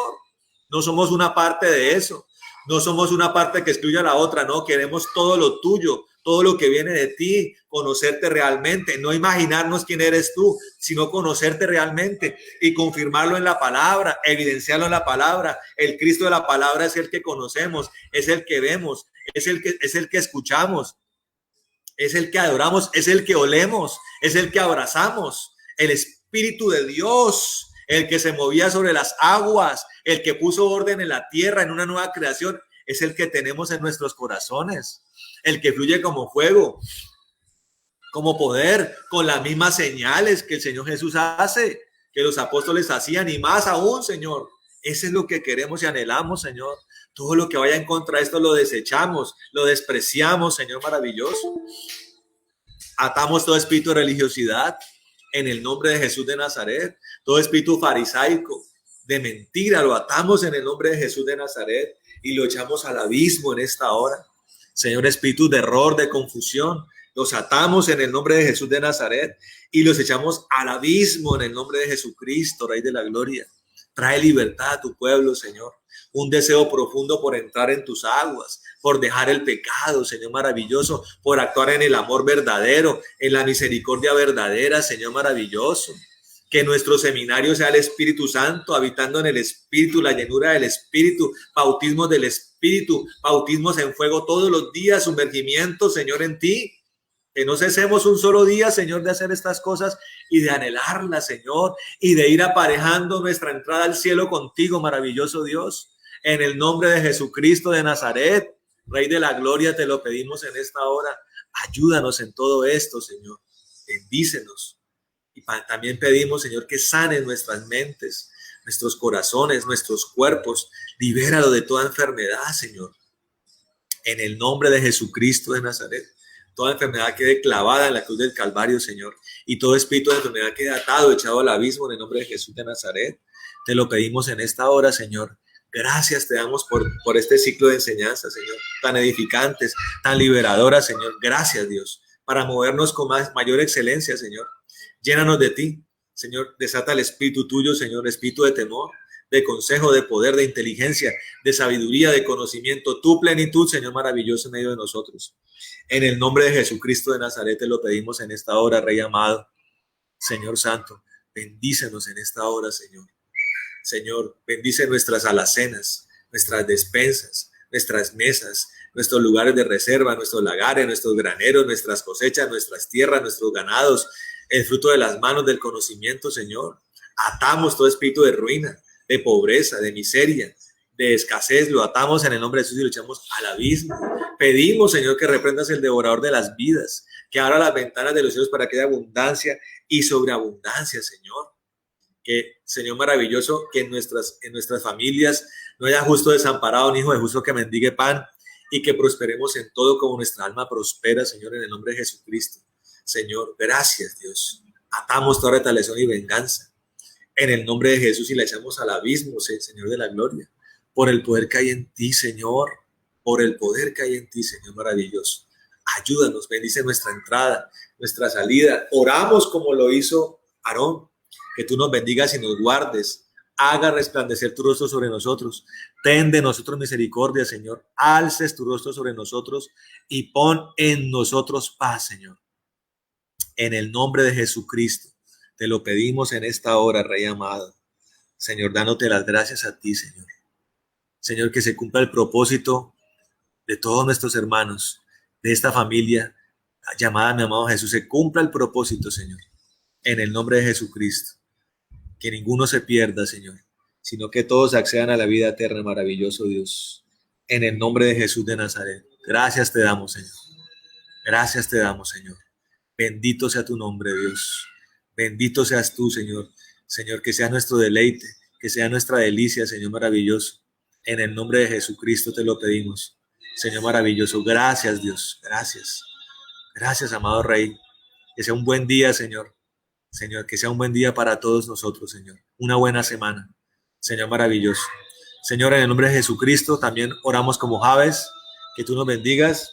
No somos una parte de eso. No somos una parte que excluya a la otra, no. Queremos todo lo tuyo, todo lo que viene de ti, conocerte realmente, no imaginarnos quién eres tú, sino conocerte realmente y confirmarlo en la palabra, evidenciarlo en la palabra. El Cristo de la palabra es el que conocemos, es el que vemos, es el que escuchamos, es el que adoramos, es el que olemos, es el que abrazamos. El Espíritu de Dios, el que se movía sobre las aguas, el que puso orden en la tierra, en una nueva creación, es el que tenemos en nuestros corazones, el que fluye como fuego, como poder, con las mismas señales que el Señor Jesús hace, que los apóstoles hacían, y más aún, Señor. Ese es lo que queremos y anhelamos, Señor. Todo lo que vaya en contra de esto lo desechamos, lo despreciamos, Señor maravilloso. Atamos todo espíritu de religiosidad en el nombre de Jesús de Nazaret. Todo espíritu farisaico de mentira lo atamos en el nombre de Jesús de Nazaret y lo echamos al abismo en esta hora. Señor, espíritu de error, de confusión, los atamos en el nombre de Jesús de Nazaret y los echamos al abismo en el nombre de Jesucristo, Rey de la Gloria. Trae libertad a tu pueblo, Señor. Un deseo profundo por entrar en tus aguas, por dejar el pecado, Señor maravilloso, por actuar en el amor verdadero, en la misericordia verdadera, Señor maravilloso. Que nuestro seminario sea el Espíritu Santo, habitando en el Espíritu, la llenura del Espíritu, bautismos del Espíritu, bautismos en fuego todos los días, sumergimiento, Señor, en ti. Que no cesemos un solo día, Señor, de hacer estas cosas y de anhelarlas, Señor, y de ir aparejando nuestra entrada al cielo contigo, maravilloso Dios. En el nombre de Jesucristo de Nazaret, Rey de la Gloria, te lo pedimos en esta hora. Ayúdanos en todo esto, Señor. Bendícenos. Y también pedimos, Señor, que sanes nuestras mentes, nuestros corazones, nuestros cuerpos. Libéralo de toda enfermedad, Señor. En el nombre de Jesucristo de Nazaret. Toda enfermedad quede clavada en la cruz del Calvario, Señor. Y todo espíritu de enfermedad quede atado, echado al abismo en el nombre de Jesús de Nazaret. Te lo pedimos en esta hora, Señor. Gracias te damos por este ciclo de enseñanza, Señor. Tan edificantes, tan liberadoras, Señor. Gracias, Dios, para movernos con mayor excelencia, Señor. Llénanos de ti, Señor. Desata el espíritu tuyo, Señor. Espíritu de temor, de consejo, de poder, de inteligencia, de sabiduría, de conocimiento. Tu plenitud, Señor maravilloso, en medio de nosotros. En el nombre de Jesucristo de Nazaret te lo pedimos en esta hora, Rey amado. Señor Santo, bendícenos en esta hora, Señor. Señor, bendice nuestras alacenas, nuestras despensas, nuestras mesas, nuestros lugares de reserva, nuestros lagares, nuestros graneros, nuestras cosechas, nuestras tierras, nuestros ganados, el fruto de las manos del conocimiento, Señor. Atamos todo espíritu de ruina, de pobreza, de miseria, de escasez, lo atamos en el nombre de Jesús y lo echamos al abismo. Pedimos, Señor, que reprendas el devorador de las vidas, que abra las ventanas de los cielos para que haya abundancia y sobreabundancia, Señor. Que, Señor maravilloso, que en nuestras familias no haya justo desamparado ni hijo de justo que mendigue pan, y que prosperemos en todo como nuestra alma prospera, Señor, en el nombre de Jesucristo. Señor, gracias, Dios. Atamos toda retaliación y venganza en el nombre de Jesús y la echamos al abismo, Señor de la gloria, por el poder que hay en ti, Señor, por el poder que hay en ti, Señor maravilloso. Ayúdanos, bendice nuestra entrada, nuestra salida. Oramos como lo hizo Aarón, que tú nos bendigas y nos guardes. Haga resplandecer tu rostro sobre nosotros. Ten de nosotros misericordia, Señor. Alces tu rostro sobre nosotros y pon en nosotros paz, Señor. En el nombre de Jesucristo, te lo pedimos en esta hora, Rey amado. Señor, dándote las gracias a ti, Señor. Señor, que se cumpla el propósito de todos nuestros hermanos, de esta familia llamada, mi amado Jesús. Se cumpla el propósito, Señor. En el nombre de Jesucristo. Que ninguno se pierda, Señor, sino que todos accedan a la vida eterna, maravilloso Dios. En el nombre de Jesús de Nazaret. Gracias te damos, Señor. Gracias te damos, Señor. Bendito sea tu nombre, Dios. Bendito seas tú, Señor. Señor, que sea nuestro deleite, que sea nuestra delicia, Señor maravilloso. En el nombre de Jesucristo te lo pedimos. Señor maravilloso, gracias, Dios. Gracias. Gracias, amado Rey. Que sea un buen día, Señor. Señor, que sea un buen día para todos nosotros, Señor. Una buena semana. Señor maravilloso. Señor, en el nombre de Jesucristo, también oramos como Javes, que tú nos bendigas,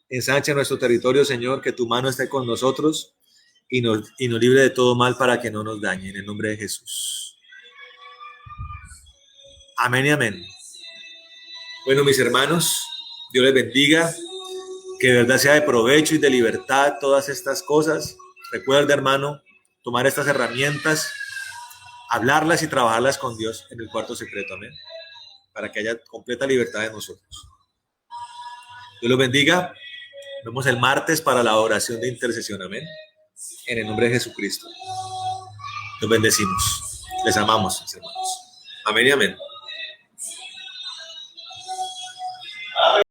ensancha nuestro territorio, Señor, que tu mano esté con nosotros y nos libre de todo mal para que no nos dañe, en el nombre de Jesús. Amén y amén. Bueno, mis hermanos, Dios les bendiga, que de verdad sea de provecho y de libertad todas estas cosas. Recuerda, hermano, tomar estas herramientas, hablarlas y trabajarlas con Dios en el cuarto secreto, amén, para que haya completa libertad de nosotros. Dios los bendiga. Nos vemos el martes para la oración de intercesión, amén, en el nombre de Jesucristo. Los bendecimos. Les amamos, mis hermanos. Amén y amén.